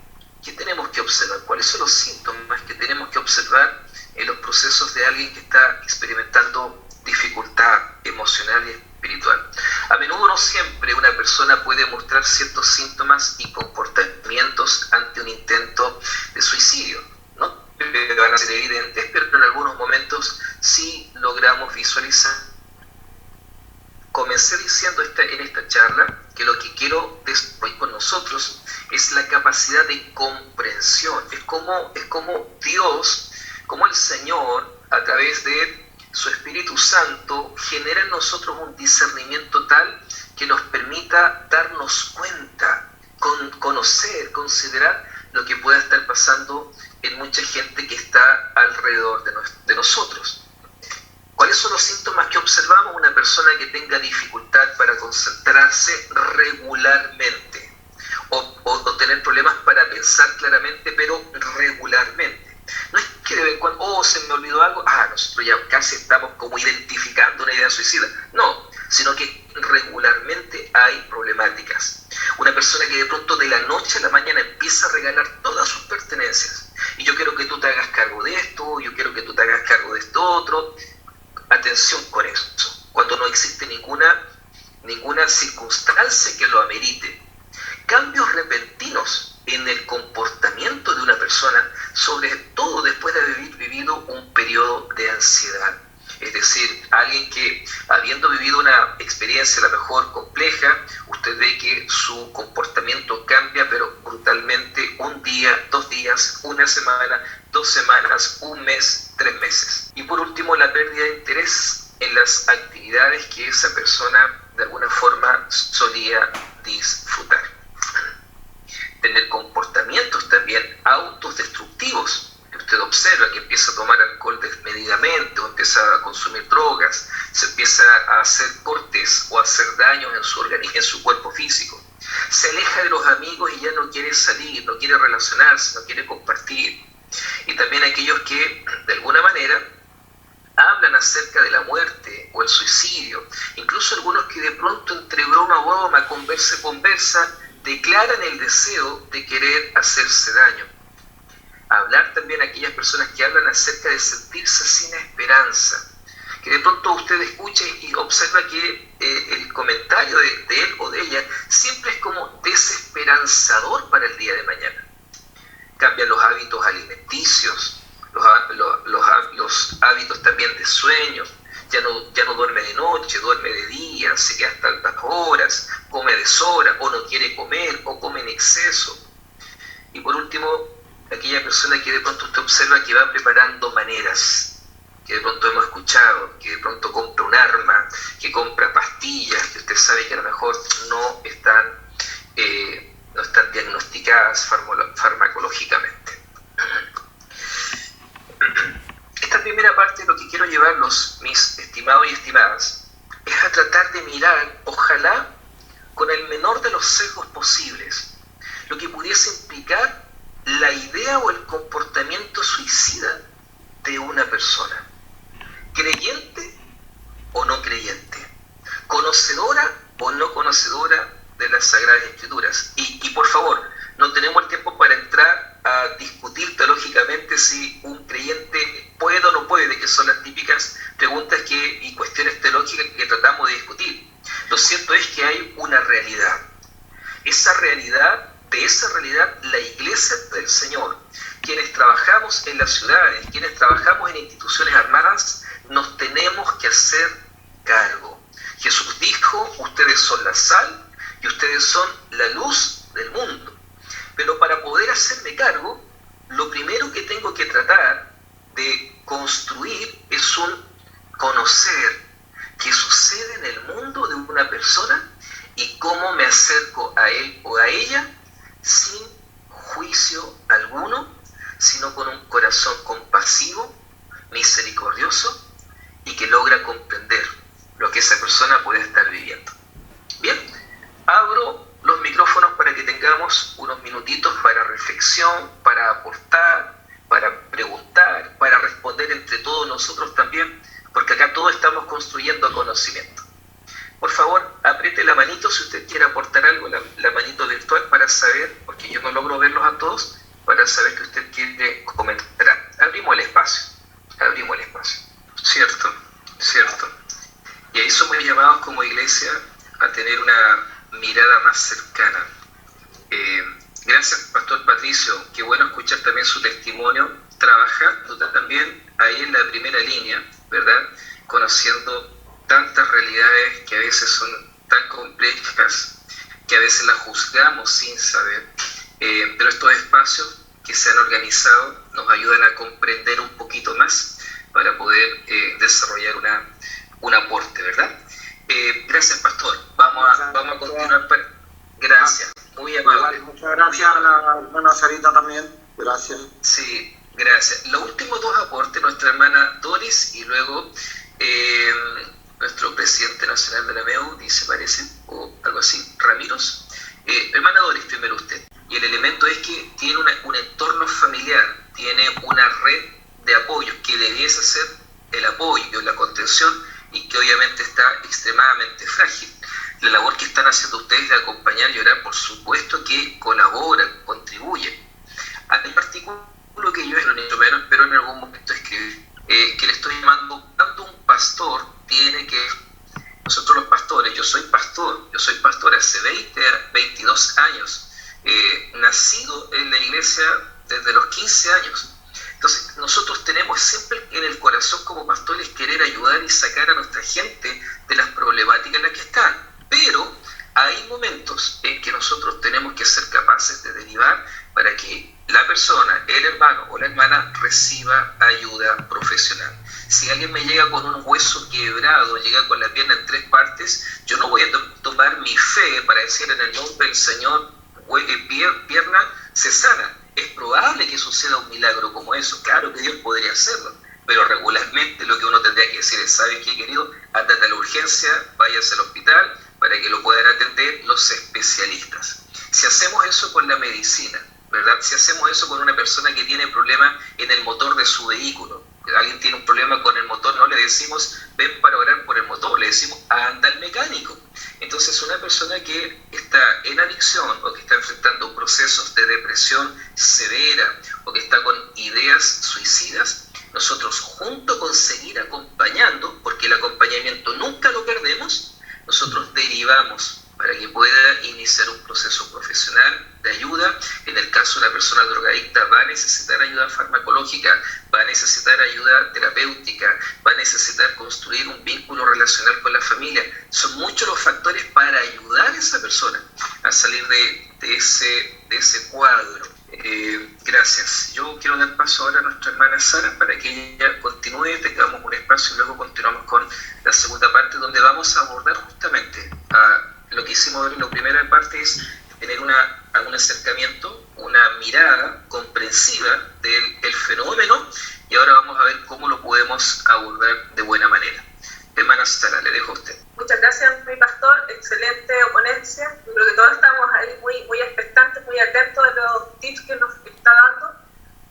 ¿qué tenemos que observar? ¿Cuáles son los síntomas que tenemos que observar en los procesos de alguien que está experimentando dificultad emocional y espiritual? A menudo, no siempre, una persona puede mostrar ciertos síntomas y comportamientos ante un intento de suicidio. No van a ser evidentes, pero en algunos momentos sí logramos visualizar. Comencé diciendo en esta charla que lo que quiero después con nosotros es la capacidad de comprensión. Es como Dios, como el Señor, a través de su Espíritu Santo, genera en nosotros un discernimiento tal que nos permita darnos cuenta, conocer, considerar lo que pueda estar pasando en mucha gente que está alrededor de nosotros. ¿Cuáles son los síntomas que observamos? Una persona que tenga dificultad para concentrarse regularmente o tener problemas para pensar claramente, pero regularmente. No es que de vez en cuando, se me olvidó algo, nosotros ya casi estamos como identificando una idea suicida. No, sino que regularmente hay problemáticas. Una persona que de pronto de la noche a la mañana empieza a regalar todas sus pertenencias. Y yo quiero que tú te hagas cargo de esto, yo quiero que tú te hagas cargo de esto otro. Atención con eso, cuando no existe ninguna circunstancia que lo amerite. Cambios repentinos en el comportamiento de una persona, sobre todo después de haber vivido un periodo de ansiedad. Es decir, alguien que, habiendo vivido una experiencia a lo mejor compleja, usted ve que su comportamiento cambia, pero brutalmente, un día, 2 días, una semana, 2 semanas, un mes, 3 meses. Y por último, la pérdida de interés en las actividades que esa persona de alguna forma solía disfrutar. Tener comportamientos también autodestructivos. Usted observa que empieza a tomar alcohol desmedidamente o empieza a consumir drogas, se empieza a hacer cortes o a hacer daños en su organismo, en su cuerpo físico. Se aleja de los amigos y ya no quiere salir, no quiere relacionarse, no quiere compartir. Y también aquellos que, de alguna manera, hablan acerca de la muerte o el suicidio. Incluso algunos que de pronto, entre broma o broma, conversa, declaran el deseo de querer hacerse daño. Hablar también a aquellas personas que hablan acerca de sentirse sin esperanza, que de pronto usted escucha y observa que el comentario de él o de ella siempre es como desesperanzador para el día de mañana. Cambian los hábitos alimenticios, los hábitos también de sueño, ya no duerme de noche, duerme de día, se queda hasta altas horas, come a deshora o no quiere comer o come en exceso. Y por último, aquella persona que de pronto usted observa que va preparando maneras, que de pronto hemos escuchado, que de pronto compra un arma, que compra pastillas, que usted sabe que a lo mejor no están diagnosticadas farmacológicamente. Esta primera parte, lo que quiero llevarlos, mis estimados y estimadas, es a tratar de mirar, ojalá, con el menor de los sesgos posibles, lo que pudiese implicar la idea o el comportamiento suicida de una persona, creyente o no creyente, conocedora o no conocedora de las Sagradas Escrituras. Y por favor, no tenemos el tiempo para entrar a discutir teológicamente si un creyente puede o no puede, que son las típicas preguntas y cuestiones teológicas que tratamos de discutir. Lo cierto es que hay una realidad. De esa realidad, la Iglesia del Señor, quienes trabajamos en las ciudades, quienes trabajamos en instituciones armadas, nos tenemos que hacer cargo. Jesús dijo, ustedes son la sal y ustedes son la luz del mundo. Pero para poder hacerme cargo, lo primero que tengo que tratar de construir es un conocer qué sucede en el mundo de una persona y cómo me acerco a él o a ella sin juicio alguno, sino con un corazón compasivo, misericordioso y que logra comprender lo que esa persona puede estar viviendo. Bien, abro los micrófonos para que tengamos unos minutitos para reflexión, para aportar, para preguntar, para responder entre todos nosotros también, porque acá todos estamos construyendo conocimiento. Por favor, apriete la manito si usted quiere aportar algo, la manito virtual, para saber, porque yo no logro verlos a todos, para saber que usted quiere comentar. Abrimos el espacio. Cierto. Y ahí somos llamados como iglesia a tener una mirada más cercana. Gracias, Pastor Patricio. Qué bueno escuchar también su testimonio, trabajando también ahí en la primera línea, ¿verdad? Conociendo tantas realidades que a veces son tan complejas, que a veces las juzgamos sin saber. Pero estos espacios que se han organizado nos ayudan a comprender un poquito más para poder desarrollar un aporte, ¿verdad? Gracias, Pastor. Vamos a continuar. Gracias, muy amable. Muchas gracias a la hermana Sarita también. Gracias. Sí, gracias. Los últimos 2 aportes, nuestra hermana Doris y luego nuestro presidente nacional de la MEU, dice, parece, o algo así, Ramiros. Hermana Doris, primero usted. Y el elemento es que tiene un entorno familiar, tiene una red de apoyos que debiese ser el apoyo, la contención, y que obviamente está extremadamente frágil. La labor que están haciendo ustedes de acompañar y orar, por supuesto que colabora, contribuye. Hay un artículo que yo pero en algún momento escribí, que le estoy llamando cuando un pastor tiene que... Nosotros los pastores, yo soy pastor hace 22 años, nacido en la iglesia desde los 15 años. Entonces, nosotros tenemos siempre en el corazón como pastores querer ayudar y sacar a nuestra gente de las problemáticas en las que están. Pero hay momentos en que nosotros tenemos que ser capaces de derivar para que la persona, el hermano o la hermana reciba ayuda profesional. Si alguien me llega con un hueso quebrado, llega con la pierna en 3 partes, yo no voy a tomar mi fe para decir en el nombre del Señor, pierna se sana. Es probable que suceda un milagro como eso, claro que Dios podría hacerlo, pero regularmente lo que uno tendría que decir es, ¿sabe qué, querido? Ándate a la urgencia, váyase al hospital para que lo puedan atender los especialistas. Si hacemos eso con la medicina, ¿verdad? Si hacemos eso con una persona que tiene problemas en el motor de su vehículo, alguien tiene un problema con el motor, no le decimos, ven para orar por el motor, le decimos, anda al mecánico. Entonces, una persona que está en adicción o que está enfrentando procesos de depresión severa o que está con ideas suicidas, nosotros junto con seguir acompañando, porque el acompañamiento nunca lo perdemos, nosotros derivamos para que pueda iniciar un proceso profesional de ayuda. En el caso de una persona drogadicta va a necesitar ayuda farmacológica, va a necesitar ayuda terapéutica, va a necesitar construir un vínculo relacional con la familia. Son muchos los factores para ayudar a esa persona a salir de ese cuadro. Gracias. Yo quiero dar paso ahora a nuestra hermana Sara para que ella continúe, tengamos un espacio y luego continuamos con la segunda parte donde vamos a abordar justamente lo que hicimos en la primera parte es tener un acercamiento, una mirada comprensiva del fenómeno y ahora vamos a ver cómo lo podemos abordar de buena manera. Hermana Sara, le dejo a usted. Muchas gracias, mi pastor. Excelente ponencia. Yo creo que todos estamos ahí muy expectantes, muy atentos de los tips que nos está dando.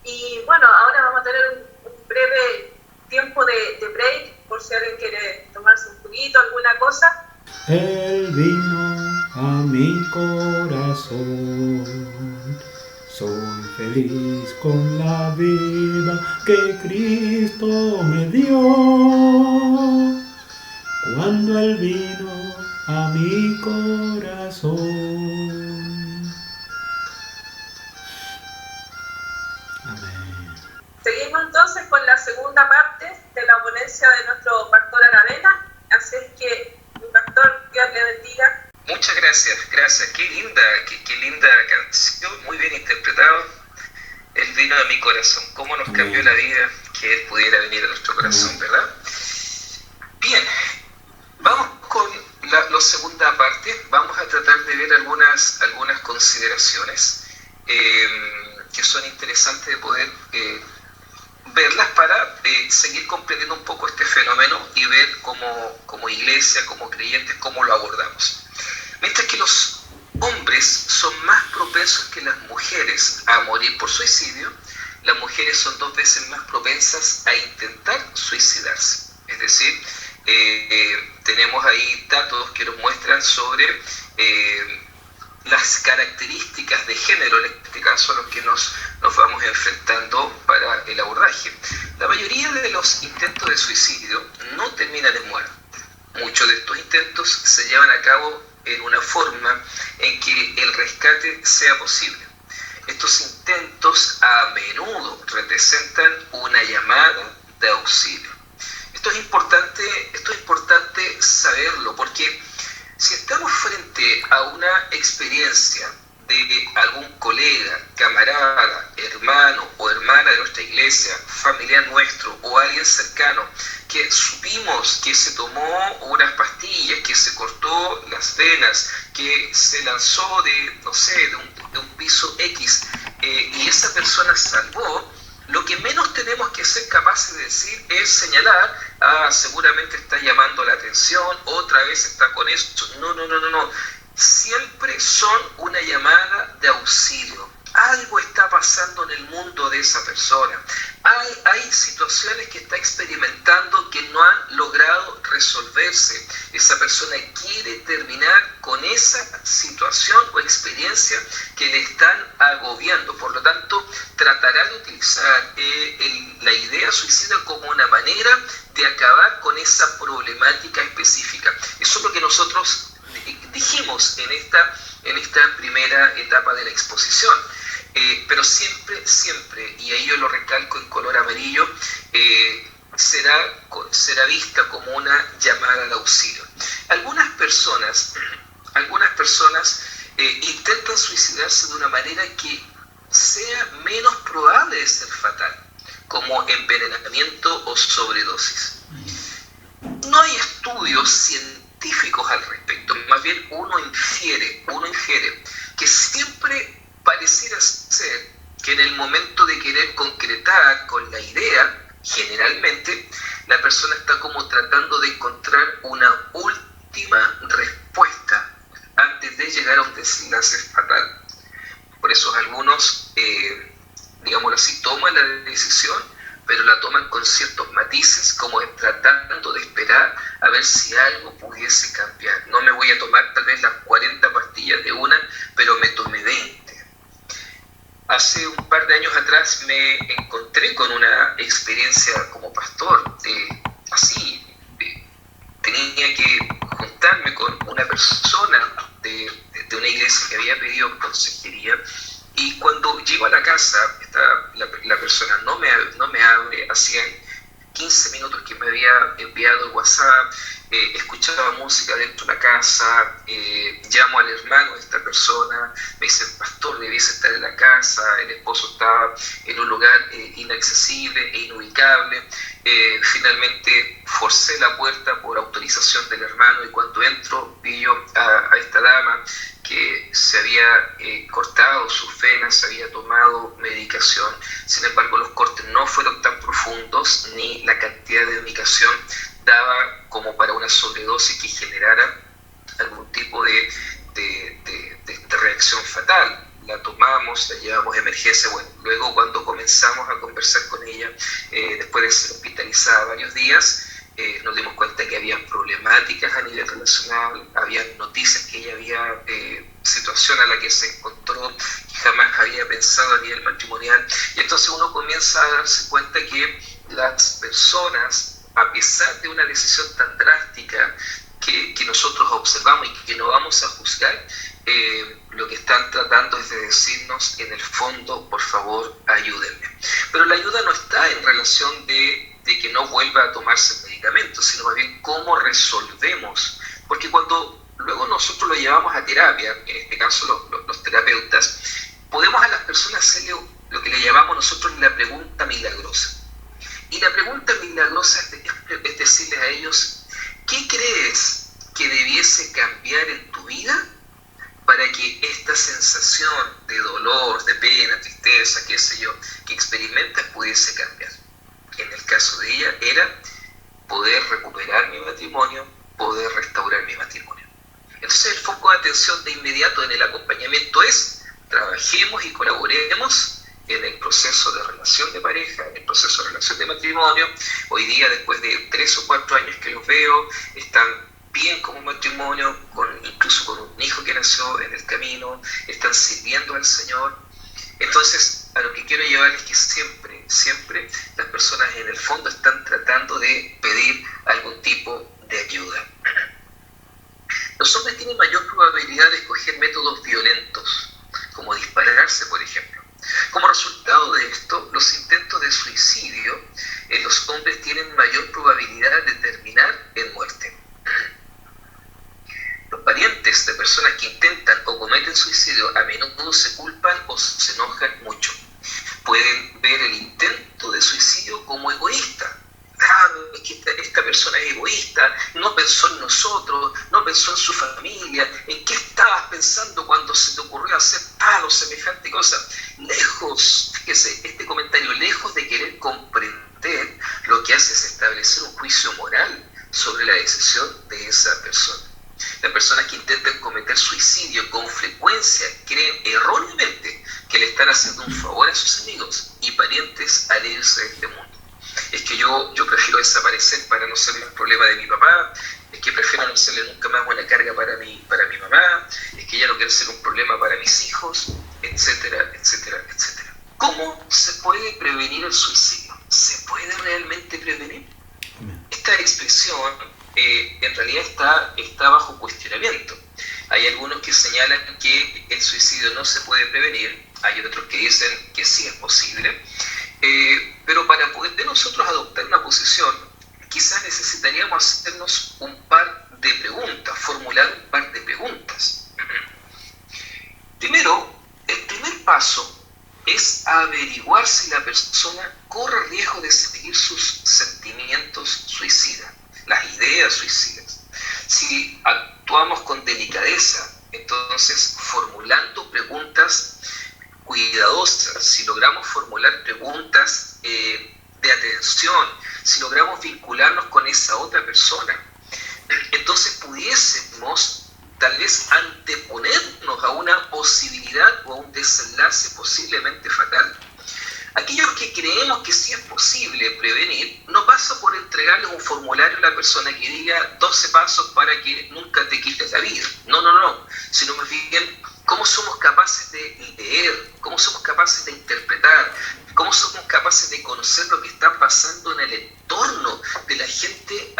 Y bueno, ahora vamos a tener un breve tiempo de break, por si alguien quiere tomarse un juguito, alguna cosa. Él vino a mi corazón, soy feliz con la vida que Cristo me dio. Cuando Él vino a mi corazón. Amén. Seguimos entonces con la segunda parte de la ponencia de nuestro pastor Aravena. Así es que, mi pastor, Dios le bendiga. Muchas gracias. Qué linda canción, muy bien interpretado. Él vino a mi corazón. ¿Cómo nos cambió la vida que Él pudiera venir a nuestro corazón, verdad? Bien. Vamos con la segunda parte, vamos a tratar de ver algunas consideraciones que son interesantes de poder verlas para seguir comprendiendo un poco este fenómeno y ver como iglesia, como creyentes, cómo lo abordamos. Mientras que los hombres son más propensos que las mujeres a morir por suicidio, las mujeres son 2 veces más propensas a intentar suicidarse. Es decir, tenemos ahí datos que nos muestran sobre las características de género, en este caso a los que nos vamos enfrentando para el abordaje. La mayoría de los intentos de suicidio no terminan en muerte. Muchos de estos intentos se llevan a cabo en una forma en que el rescate sea posible. Estos intentos a menudo representan una llamada de auxilio. Esto es importante saberlo, porque si estamos frente a una experiencia de algún colega, camarada, hermano o hermana de nuestra iglesia, familiar nuestro o alguien cercano, que supimos que se tomó unas pastillas, que se cortó las venas, que se lanzó de un piso X y esa persona salvó, lo que menos tenemos que ser capaces de decir es señalar, seguramente está llamando la atención, otra vez está con esto. No. Siempre son una llamada de auxilio. Algo está pasando en el mundo de esa persona. Hay situaciones que está experimentando que no han logrado resolverse. Esa persona quiere terminar con esa situación o experiencia que le están agobiando. Por lo tanto, tratará de utilizar la idea suicida como una manera de acabar con esa problemática específica. Eso es lo que nosotros dijimos en esta primera etapa de la exposición. pero siempre, y ahí yo lo recalco en color amarillo, será vista como una llamada al auxilio. Algunas personas intentan suicidarse de una manera que sea menos probable de ser fatal, como envenenamiento o sobredosis. No hay estudios científicos al respecto, más bien uno infiere que siempre pareciera ser que en el momento de querer concretar con la idea, generalmente la persona está como tratando de encontrar una última respuesta antes de llegar a un desenlace fatal. Por eso algunos, digámoslo así, toman la decisión, pero la toman con ciertos matices, como tratando de esperar a ver si algo pudiese cambiar. No me voy a tomar tal vez las 40 pastillas de una, pero me tomé 20. Hace un par de años atrás me encontré con una experiencia como pastor, tenía que juntarme con una persona de una iglesia que había pedido consejería, y cuando llego a la casa, la persona no me abre, hacían 15 minutos que me había enviado el WhatsApp, escuchaba música dentro de la casa, llamo al hermano de esta persona, me dice: pastor, debiese estar en la casa, el esposo estaba en un lugar inaccesible e inubicable. Finalmente forcé la puerta por autorización del hermano, y cuando entro vi yo a esta dama que se había cortado sus venas, se había tomado medicación. Sin embargo, los cortes no fueron tan profundos, ni la cantidad de medicación daba como para una sobredosis que generara algún tipo de reacción fatal. La tomamos, la llevamos a emergencia. Bueno, luego cuando comenzamos a conversar con ella, después de ser hospitalizada varios días, nos dimos cuenta que había problemáticas a nivel relacional, había noticias que ella había, situación a la que se encontró que jamás había pensado a nivel matrimonial. Y entonces uno comienza a darse cuenta que las personas, a pesar de una decisión tan drástica que nosotros observamos y que no vamos a juzgar, lo que están tratando es de decirnos, en el fondo, por favor, ayúdenme. Pero la ayuda no está en relación de que no vuelva a tomarse el medicamento, sino más bien cómo resolvemos. Porque cuando luego nosotros lo llevamos a terapia, en este caso los terapeutas, podemos a las personas hacerle lo que le llamamos nosotros la pregunta milagrosa. Y la pregunta milagrosa es decirles a ellos: ¿qué crees que debiese cambiar en tu vida para que esta sensación de dolor, de pena, tristeza, qué sé yo, que experimentas pudiese cambiar? En el caso de ella era poder recuperar mi matrimonio, poder restaurar mi matrimonio. Entonces el foco de atención de inmediato en el acompañamiento es: trabajemos y colaboremos en el proceso de relación de pareja, en el proceso de relación de matrimonio. Hoy día, después de 3 o 4 años que los veo, están bien como matrimonio, incluso con un hijo que nació en el camino, están sirviendo al Señor. Entonces, a lo que quiero llevar es que siempre las personas en el fondo están tratando de pedir algún tipo de ayuda. Los hombres tienen mayor probabilidad de escoger métodos violentos, como dispararse, por ejemplo. Como resultado de esto, los intentos de suicidio en los hombres tienen mayor probabilidad de terminar en muerte. Los parientes de personas que intentan o cometen suicidio a menudo se culpan o se enojan mucho. Pueden ver el intento de suicidio como egoísta. Es que esta persona es egoísta, no pensó en nosotros, no pensó en su familia. ¿En qué estabas pensando cuando se te ocurrió hacer tal o semejante cosa? Lejos, fíjese, este comentario, lejos de querer comprender, lo que hace es establecer un juicio moral sobre la decisión de esa persona. Las personas que intentan cometer suicidio con frecuencia creen erróneamente que le están haciendo un favor a sus amigos y parientes al irse de este mundo. Es que yo prefiero desaparecer para no ser más problema de mi papá, es que prefiero no serle nunca más una carga para mi mamá, es que ya no quiero ser un problema para mis hijos, etcétera, etcétera, etcétera. ¿Cómo se puede prevenir el suicidio? ¿Se puede realmente prevenir? Esta expresión en realidad está bajo cuestionamiento. Hay algunos que señalan que el suicidio no se puede prevenir, hay otros que dicen que sí es posible, pero para poder nosotros adoptar una posición, quizás necesitaríamos hacernos un par de preguntas, formular un par de preguntas. Primero, el primer paso es averiguar si la persona corre riesgo de seguir sus sentimientos suicidas, las ideas suicidas. Si actuamos con delicadeza, entonces formulando preguntas cuidadosas, si logramos formular preguntas de atención, si logramos vincularnos con esa otra persona, entonces pudiésemos tal vez anteponernos a una posibilidad o a un desenlace posiblemente fatal. Aquellos que creemos que sí es posible prevenir, no pasa por entregarles un formulario a la persona que diga 12 pasos para que nunca te quites la vida. No, sino más bien cómo somos capaces de leer, cómo somos capaces de interpretar, cómo somos capaces de conocer lo que está pasando en el entorno de la gente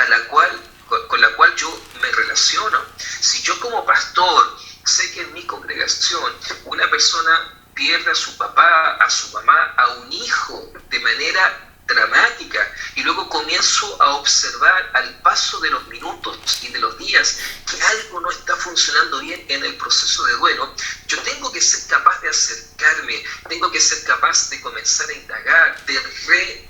con la cual yo me relaciono. Si yo como pastor sé que en mi congregación una persona pierde a su papá, a su mamá, a un hijo de manera dramática, y luego comienzo a observar al paso de los minutos y de los días que algo no está funcionando bien en el proceso de duelo, yo tengo que ser capaz de acercarme, tengo que ser capaz de comenzar a indagar, de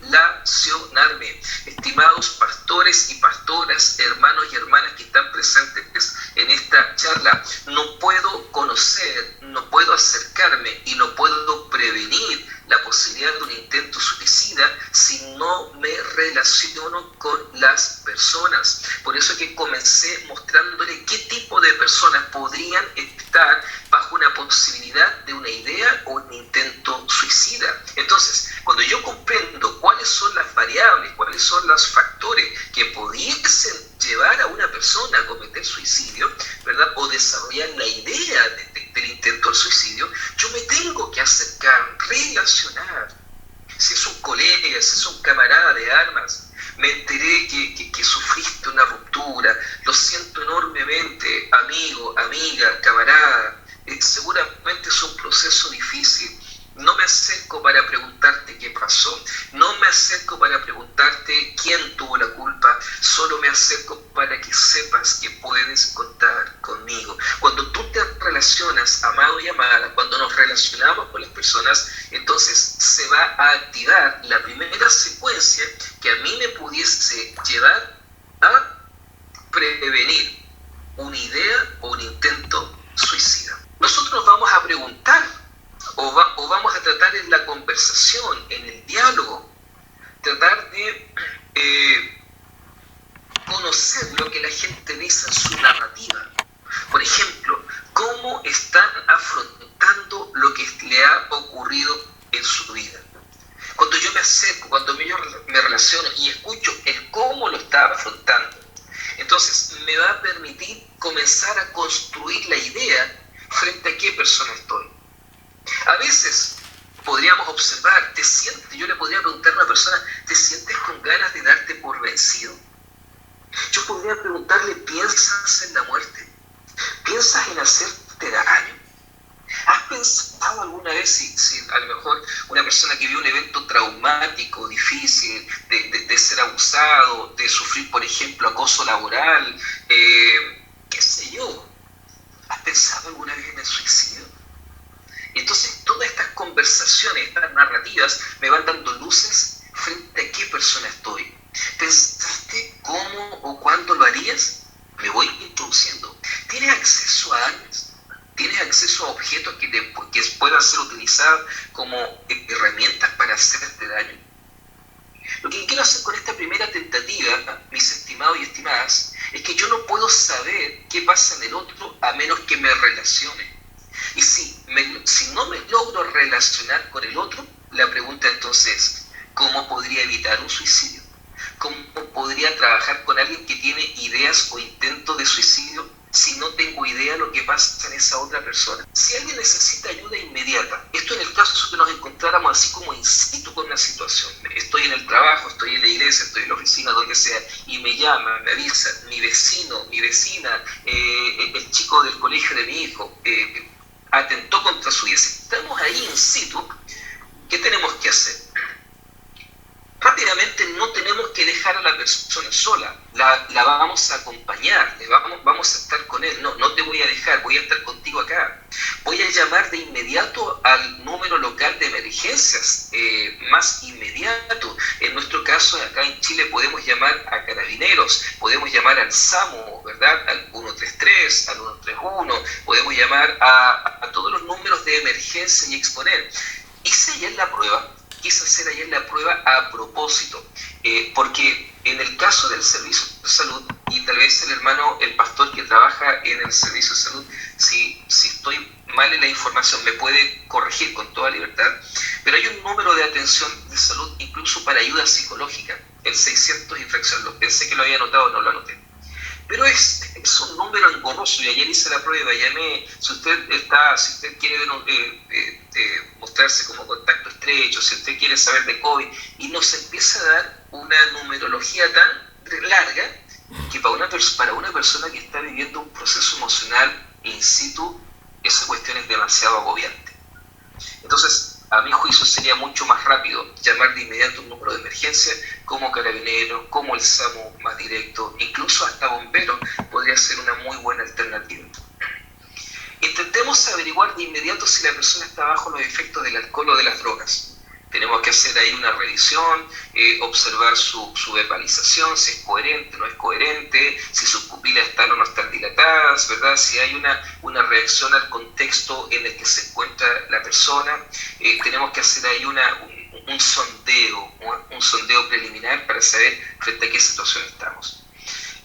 relacionarme. Estimados pastores y pastoras, hermanos y hermanas que están presentes en esta charla, no puedo conocer, no puedo acercarme y no puedo prevenir la posibilidad de un intento suicida si no me relaciono con las personas. Por eso que comencé mostrándole qué tipo de personas podrían estar bajo una posibilidad de una idea o un intento suicida. Entonces, cuando yo comprendo cuáles son las variables, cuáles son los factores que pudiesen llevar a una persona a cometer suicidio, ¿verdad?, o desarrollar la idea del intento del suicidio, yo me tengo que acercar, relacionar. Si es un colega, si es un camarada de armas, me enteré que sufriste una ruptura, lo siento enormemente, amigo, amiga, camarada, seguramente es un proceso difícil. No me acerco para preguntarte qué pasó, no me acerco para preguntarte quién tuvo la culpa, solo me acerco para que sepas que puedes contar conmigo. Cuando tú te relacionas, amado y amada, cuando nos relacionamos con las personas, entonces se va a activar la primera secuencia que a mí me pudiese llevar a prevenir una idea o un intento suicida. Nosotros nos vamos a preguntar o vamos a tratar en la conversación, en el diálogo, tratar de conocer lo que la gente dice en su narrativa. Por ejemplo, cómo están afrontando lo que le ha ocurrido en su vida. Cuando yo me acerco, cuando yo me relaciono y escucho el cómo lo está afrontando, entonces me va a permitir comenzar a construir la idea frente a qué persona estoy. A veces podríamos observar, yo le podría preguntar a una persona, ¿te sientes con ganas de darte por vencido? Yo podría preguntarle, ¿piensas en la muerte? ¿Piensas en hacerte daño? ¿Has pensado alguna vez si a lo mejor una persona que vive un evento traumático, difícil, de ser abusado, de sufrir, por ejemplo, acoso laboral, qué sé yo, ¿has pensado alguna vez en el suicidio? Entonces todas estas conversaciones, estas narrativas me van dando luces frente a qué persona estoy. ¿Pensaste cómo o cuándo lo harías? Me voy introduciendo. ¿Tienes acceso a armas? ¿Tienes acceso a objetos que puedan ser utilizados como herramientas para hacerte daño? Lo que quiero hacer con esta primera tentativa, mis estimados y estimadas, es que yo no puedo saber qué pasa en el otro a menos que me relacione. Y si no me logro relacionar con el otro, la pregunta entonces es, ¿cómo podría evitar un suicidio? ¿Cómo podría trabajar con alguien que tiene ideas o intentos de suicidio si no tengo idea de lo que pasa en esa otra persona? Si alguien necesita ayuda inmediata, esto en el caso que nos encontráramos así como in situ con una situación, estoy en el trabajo, estoy en la iglesia, estoy en la oficina, donde sea, y me llaman, me avisan, mi vecino, mi vecina, el chico del colegio de mi hijo, atentó contra su vida. Si estamos ahí in situ, ¿qué tenemos que hacer? Rápidamente no tenemos que dejar a la persona sola, la vamos a acompañar, vamos a estar con él. No te voy a dejar, voy a estar contigo acá. Voy a llamar de inmediato al número local de emergencias, más inmediato. En nuestro caso, acá en Chile, podemos llamar a Carabineros, podemos llamar al SAMU, ¿verdad? Al 133, al 131, podemos llamar a todos los números de emergencia y exponer. Hice ayer la prueba. Quise hacer ayer la prueba a propósito, porque en el caso del servicio de salud, y tal vez el pastor que trabaja en el servicio de salud, si estoy mal en la información, me puede corregir con toda libertad, pero hay un número de atención de salud incluso para ayuda psicológica, el 600 y fracción. Pensé que lo había anotado, no lo anoté. Pero es un número engorroso, y ayer hice la prueba, llamé, si usted quiere mostrarse como contacto estrecho, si usted quiere saber de COVID, y nos empieza a dar una numerología tan larga que para una persona que está viviendo un proceso emocional in situ, esa cuestión es demasiado agobiante. Entonces, a mi juicio sería mucho más rápido llamar de inmediato un número de emergencia, como Carabineros, como el SAMU más directo, incluso hasta bomberos podría ser una muy buena alternativa. Intentemos averiguar de inmediato si la persona está bajo los efectos del alcohol o de las drogas. Tenemos que hacer ahí una revisión, observar su verbalización, si es coherente, no es coherente, si sus pupilas están o no están dilatadas, ¿verdad? Si hay una reacción al contexto en el que se encuentra la persona. Tenemos que hacer ahí un sondeo preliminar para saber frente a qué situación estamos.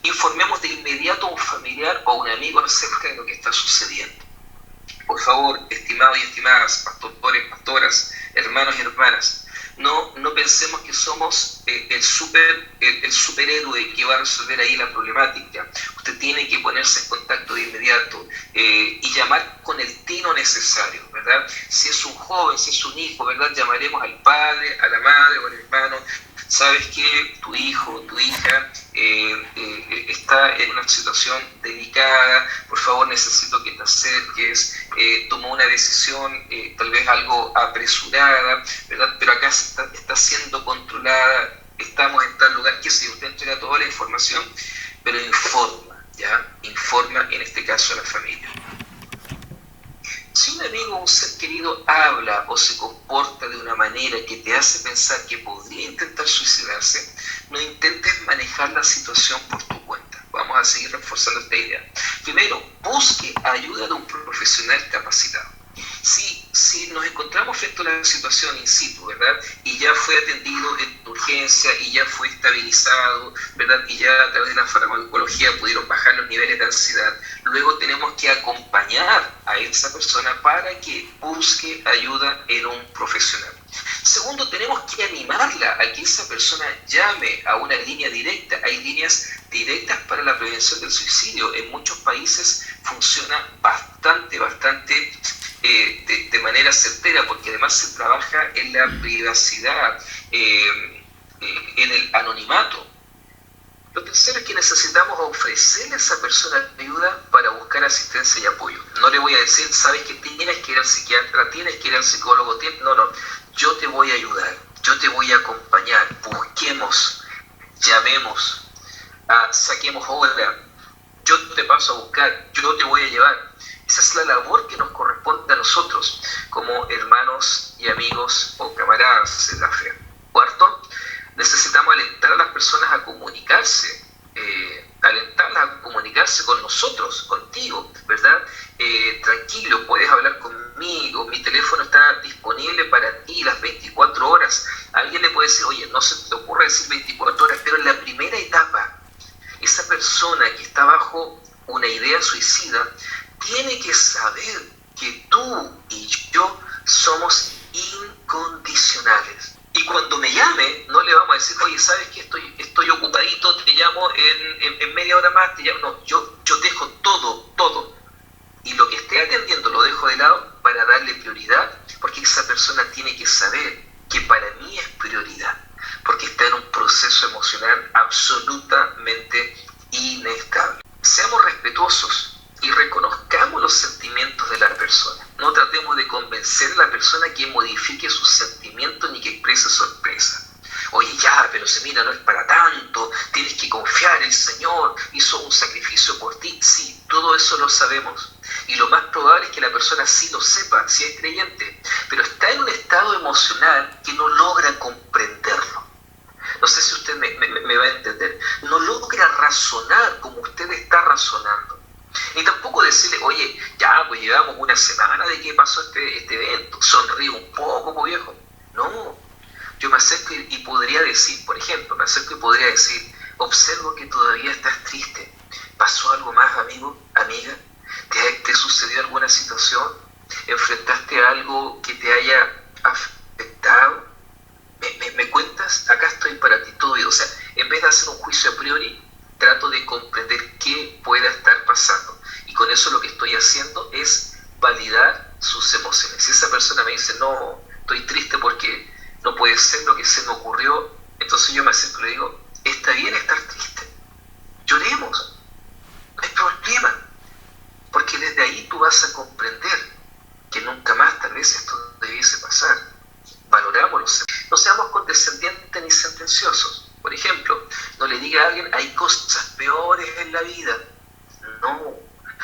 Informemos de inmediato a un familiar o a un amigo acerca de lo que está sucediendo. Por favor, estimados y estimadas, pastores, pastoras, hermanos y hermanas, no pensemos que somos el superhéroe que va a resolver ahí la problemática. Usted tiene que ponerse en contacto de inmediato y llamar con el tino necesario, ¿verdad? Si es un joven, si es un hijo, ¿verdad? Llamaremos al padre, a la madre o al hermano. Sabes que tu hijo, tu hija está en una situación delicada, por favor necesito que te acerques, tomó una decisión tal vez algo apresurada, ¿verdad? Pero acá está siendo controlada, estamos en tal lugar, que si usted entrega toda la información, pero informa en este caso a la familia. Si un amigo o un ser querido habla o se comporta de una manera que te hace pensar que podría intentar suicidarse, no intentes manejar la situación por tu cuenta. Vamos a seguir reforzando esta idea. Primero, busque ayuda de un profesional capacitado. Si nos encontramos frente a una situación in situ, ¿verdad? Y ya fue atendido en urgencia y ya fue estabilizado, ¿verdad? Y ya a través de la farmacología pudieron bajar los niveles de ansiedad. Luego tenemos que acompañar a esa persona para que busque ayuda en un profesional. Segundo, tenemos que animarla a que esa persona llame a una línea directa. Hay líneas directas para la prevención del suicidio. En muchos países funciona bastante de manera certera, porque además se trabaja en la privacidad, en el anonimato. Lo tercero es que necesitamos ofrecerle a esa persona ayuda para buscar asistencia y apoyo. No le voy a decir, sabes que tienes que ir al psiquiatra, tienes que ir al psicólogo, no, yo te voy a ayudar, yo te voy a acompañar, busquemos, llamemos, saquemos hora, yo te paso a buscar, yo te voy a llevar. Esa es la labor que nos corresponde a nosotros como hermanos y amigos o camaradas en la fe. Cuarto, necesitamos alentar a las personas a comunicarse, con nosotros, contigo, ¿verdad? Tranquilo, puedes hablar conmigo, mi teléfono está disponible para ti las 24 horas. Alguien le puede decir, oye, no se te ocurra decir 24 horas, pero en la primera etapa, esa persona que está bajo una idea suicida tiene que saber que tú y yo somos incondicionales. Y cuando me llame, no le vamos a decir, oye, ¿sabes que estoy ocupadito, te llamo en media hora más, te llamo? No, yo dejo todo. Y lo que esté atendiendo lo dejo de lado para darle prioridad, porque esa persona tiene que saber que para mí es prioridad, porque está en un proceso emocional absolutamente inestable. Seamos respetuosos y reconozcamos los sentimientos de la persona. No tratemos de convencer a la persona que modifique sus sentimientos ni que exprese sorpresa. Oye, ya, pero si mira, no es para tanto, tienes que confiar, el Señor hizo un sacrificio por ti. Sí, todo eso lo sabemos. Y lo más probable es que la persona sí lo sepa, si es creyente, pero está en un estado emocional que no logra comprenderlo. No sé si usted me va a entender. No logra razonar como usted está razonando. Ni tampoco decirle, oye, ya, pues llevamos una semana de que pasó este evento, sonríe un poco, pues viejo. No, yo me acerco y podría decir, por ejemplo, observo que todavía estás triste. ¿Pasó algo más, amigo, amiga? ¿Te sucedió alguna situación? ¿Enfrentaste algo que te haya afectado? ¿Me cuentas? Acá estoy para ti, todo. O sea, en vez de hacer un juicio a priori, trato de comprender qué pueda estar pasando. Y con eso lo que estoy haciendo es validar sus emociones. Si esa persona me dice, no, estoy triste porque no puede ser lo que se me ocurrió, entonces yo me acerco y le digo, está bien estar triste. Lloremos. No hay problema. Porque desde ahí tú vas a comprender que nunca más tal vez esto debiese pasar. Valorámoslo. No seamos condescendientes ni sentenciosos. Por ejemplo, no le diga a alguien, hay cosas peores en la vida. No.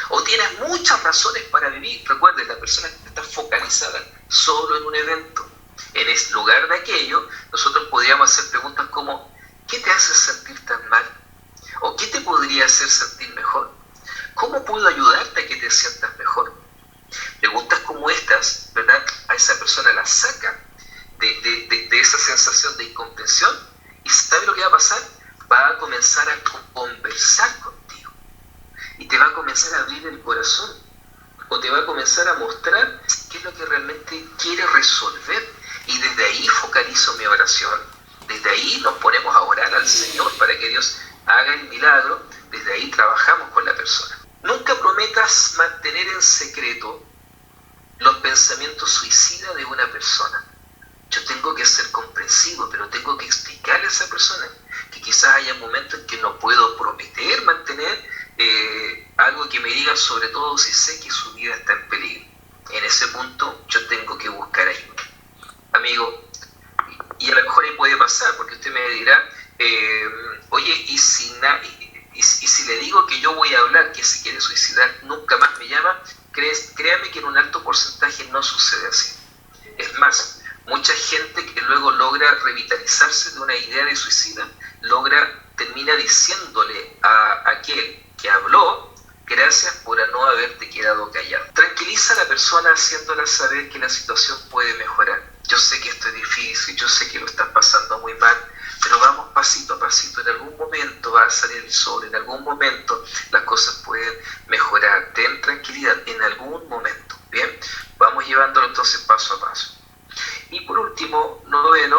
O tienes muchas razones para vivir. Recuerden, la persona que está focalizada solo en un evento. En el lugar de aquello, nosotros podríamos hacer preguntas como, ¿qué te hace sentir tan mal? ¿O qué te podría hacer sentir mejor? ¿Cómo puedo ayudarte a que te sientas mejor? Preguntas como estas, ¿verdad? A esa persona la saca de esa sensación de incomprensión. ¿Y sabe lo que va a pasar? Va a comenzar a conversar contigo. Y te va a comenzar a abrir el corazón. O te va a comenzar a mostrar qué es lo que realmente quiere resolver. Y desde ahí focalizo mi oración. Desde ahí nos ponemos a orar al Señor para que Dios haga el milagro. Desde ahí trabajamos con la persona. Nunca prometas mantener en secreto los pensamientos suicidas de una persona. Yo tengo que ser comprensivo, pero tengo que explicarle a esa persona que quizás haya momentos en que no puedo prometer mantener algo que me diga, sobre todo si sé que su vida está en peligro. En ese punto yo tengo que buscar ayuda. Amigo, y a lo mejor ahí puede pasar, porque usted me dirá, oye, y si le digo que yo voy a hablar, que se quiere suicidar, nunca más me llama, créame que en un alto porcentaje no sucede así. Es más, mucha gente que luego logra revitalizarse de una idea de suicida, termina diciéndole a aquel que habló, gracias por no haberte quedado callado. Tranquiliza a la persona haciéndola saber que la situación puede mejorar. Yo sé que esto es difícil, yo sé que lo estás pasando muy mal, pero vamos pasito a pasito. En algún momento va a salir el sol, en algún momento las cosas pueden mejorar. Ten tranquilidad, en algún momento. Bien, vamos llevándolo entonces paso a paso. Y por último, 9,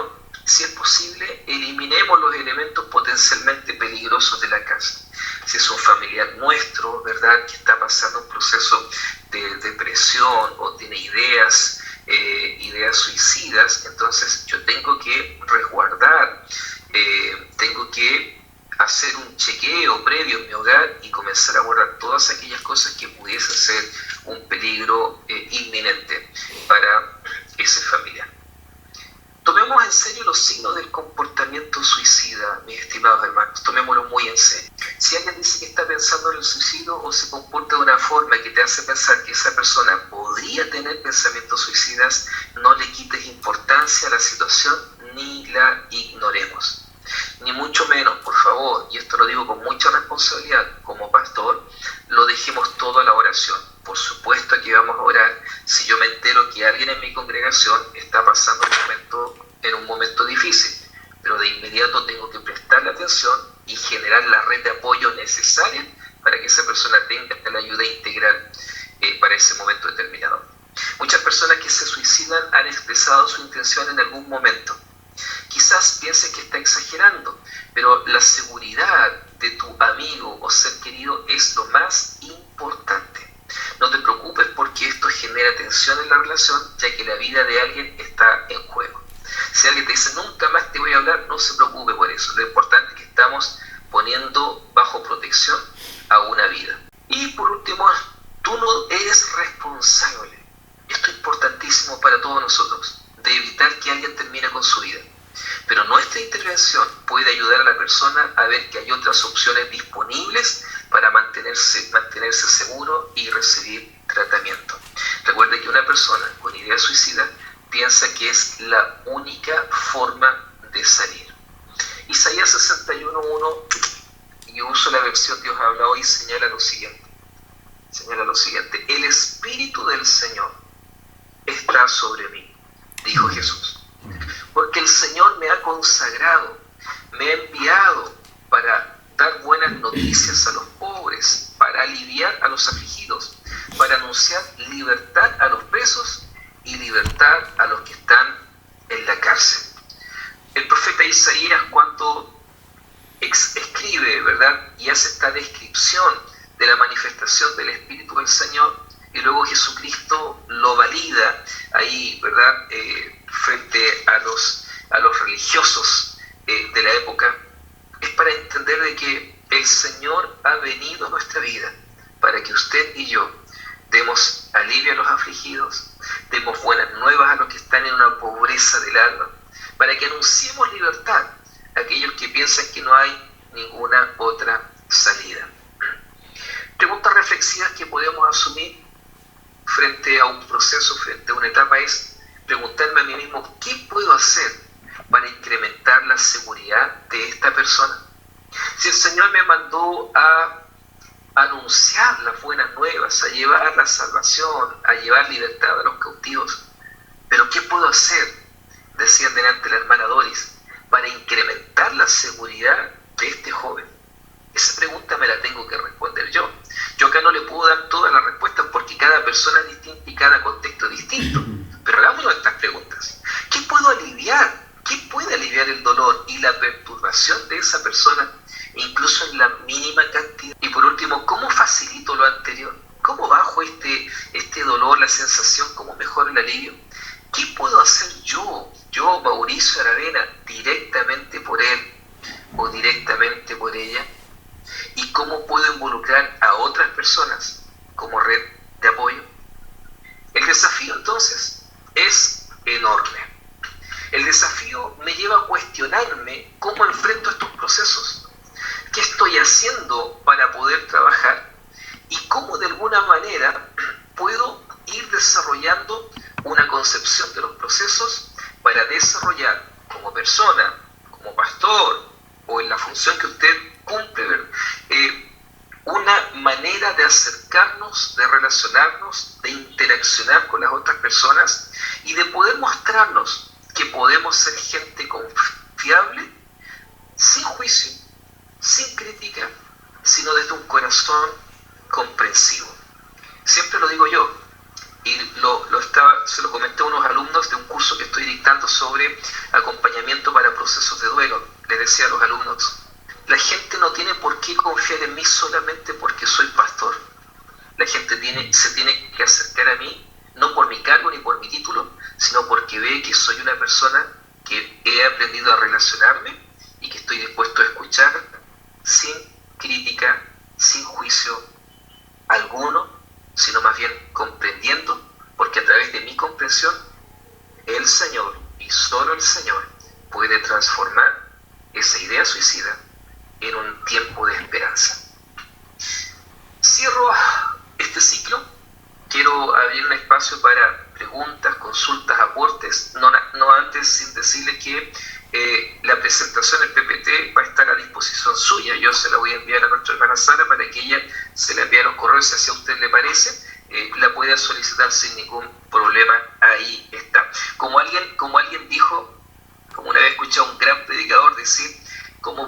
si es posible, eliminemos los elementos potencialmente peligrosos de la casa. Si es un familiar nuestro, ¿verdad?, que está pasando un proceso de depresión o tiene ideas suicidas, entonces yo tengo que resguardar, tengo que hacer un chequeo previo en mi hogar y comenzar a borrar todas aquellas cosas que pudiesen ser un peligro inminente para ese familiar. Tomemos en serio los signos del comportamiento suicida, mis estimados hermanos, tomémoslo muy en serio. Si alguien dice que está pensando en el suicidio o se comporta de una forma que te hace pensar que esa persona podría tener pensamientos suicidas, no le quites importancia a la situación ni la ignoremos. Ni mucho menos, por favor, y esto lo digo con mucha responsabilidad como pastor, lo dejemos todo a la oración. Por supuesto que vamos a orar si yo me entero que alguien en mi congregación está pasando en un momento difícil, pero de inmediato tengo que prestarle atención y generar la red de apoyo necesaria para que esa persona tenga la ayuda integral para ese momento determinado. Muchas personas que se suicidan han expresado su intención en algún momento. Quizás pienses que está exagerando, pero la seguridad de tu amigo o ser querido es lo más importante. No te preocupes porque esto genera tensión en la relación, ya que la vida de alguien está en juego. Si alguien te dice, nunca más te voy a hablar, no se preocupe por eso. Lo importante es que estamos poniendo bajo protección a una vida. Y por último, tú no eres responsable. importantísimo para todos nosotros, de evitar que alguien termine con su vida. Pero nuestra intervención puede ayudar a la persona a ver que hay otras opciones disponibles para mantenerse seguro y recibir tratamiento. Recuerde que una persona con idea suicida piensa que es la única forma de salir. Isaías 61:1, yo uso la versión Dios habla hoy, señala lo siguiente, el Espíritu del Señor está sobre mí, dijo Jesús, porque el Señor me ha consagrado, me ha enviado para dar buenas noticias a los pobres, para aliviar a los afligidos, para anunciar libertad a los presos y libertad a los que están en la cárcel. El profeta Isaías, cuando escribe, ¿verdad?, y hace esta descripción de la manifestación del Espíritu del Señor, y luego Jesucristo lo valida ahí, ¿verdad?, frente a los religiosos de la época, es para entender de que el Señor ha venido a nuestra vida para que usted y yo demos alivio a los afligidos, demos buenas nuevas a los que están en una pobreza del alma, para que anunciemos libertad a aquellos que piensan que no hay ninguna otra salida. Preguntas reflexivas que podemos asumir frente a un proceso, frente a una etapa, es preguntarme a mí mismo, ¿qué puedo hacer para incrementar la seguridad de esta persona? Si el Señor me mandó a anunciar las buenas nuevas, a llevar la salvación, a llevar libertad a los cautivos, ¿pero qué puedo hacer? Decía delante la hermana Doris, para incrementar la seguridad de este joven. Esa pregunta me la tengo que responder yo. Yo acá no le puedo dar todas las respuestas porque cada persona es distinta y cada contexto es distinto. Pero hagámonos estas preguntas. ¿Qué puedo aliviar? ¿Qué puede aliviar el dolor y la perturbación de esa persona, incluso en la mínima cantidad? Y por último, ¿cómo facilito lo anterior? ¿Cómo bajo este dolor, la sensación, cómo mejoro el alivio? ¿Qué puedo hacer yo, Mauricio Aravena, directamente por él o directamente por ella? ¿Y cómo puedo involucrar a otras personas como red de apoyo? El desafío entonces es enorme. El desafío me lleva a cuestionarme cómo enfrento estos procesos, qué estoy haciendo para poder trabajar y cómo de alguna manera puedo ir desarrollando una concepción de los procesos para desarrollar como persona, como pastor o en la función que usted cumple, una manera de acercarnos, de relacionarnos, de interaccionar con las otras personas y de poder mostrarnos que podemos ser gente confiable, sin juicio, sin crítica, sino desde un corazón comprensivo. Siempre lo digo yo, y se lo comenté a unos alumnos de un curso que estoy dictando sobre acompañamiento para procesos de duelo. Les decía a los alumnos, la gente no tiene por qué confiar en mí solamente porque soy pastor. La gente se tiene que acercar a mí, no por mi cargo ni por mi título, sino porque ve que soy una persona que he aprendido a relacionarme y que estoy dispuesto a escuchar sin crítica, sin juicio alguno, sino más bien comprendiendo, porque a través de mi comprensión, el Señor y solo el Señor puede transformar esa idea suicida en un tiempo de esperanza. Cierro este ciclo. Quiero abrir un espacio para preguntas, consultas, aportes, no antes sin decirle que la presentación del PPT va a estar a disposición suya. Yo se la voy a enviar a nuestra hermana Sara para que ella se la envíe a los correos, si así a usted le parece, la pueda solicitar sin ningún problema. Ahí está. Como alguien dijo, como una vez escuché a un gran predicador decir, ¿cómo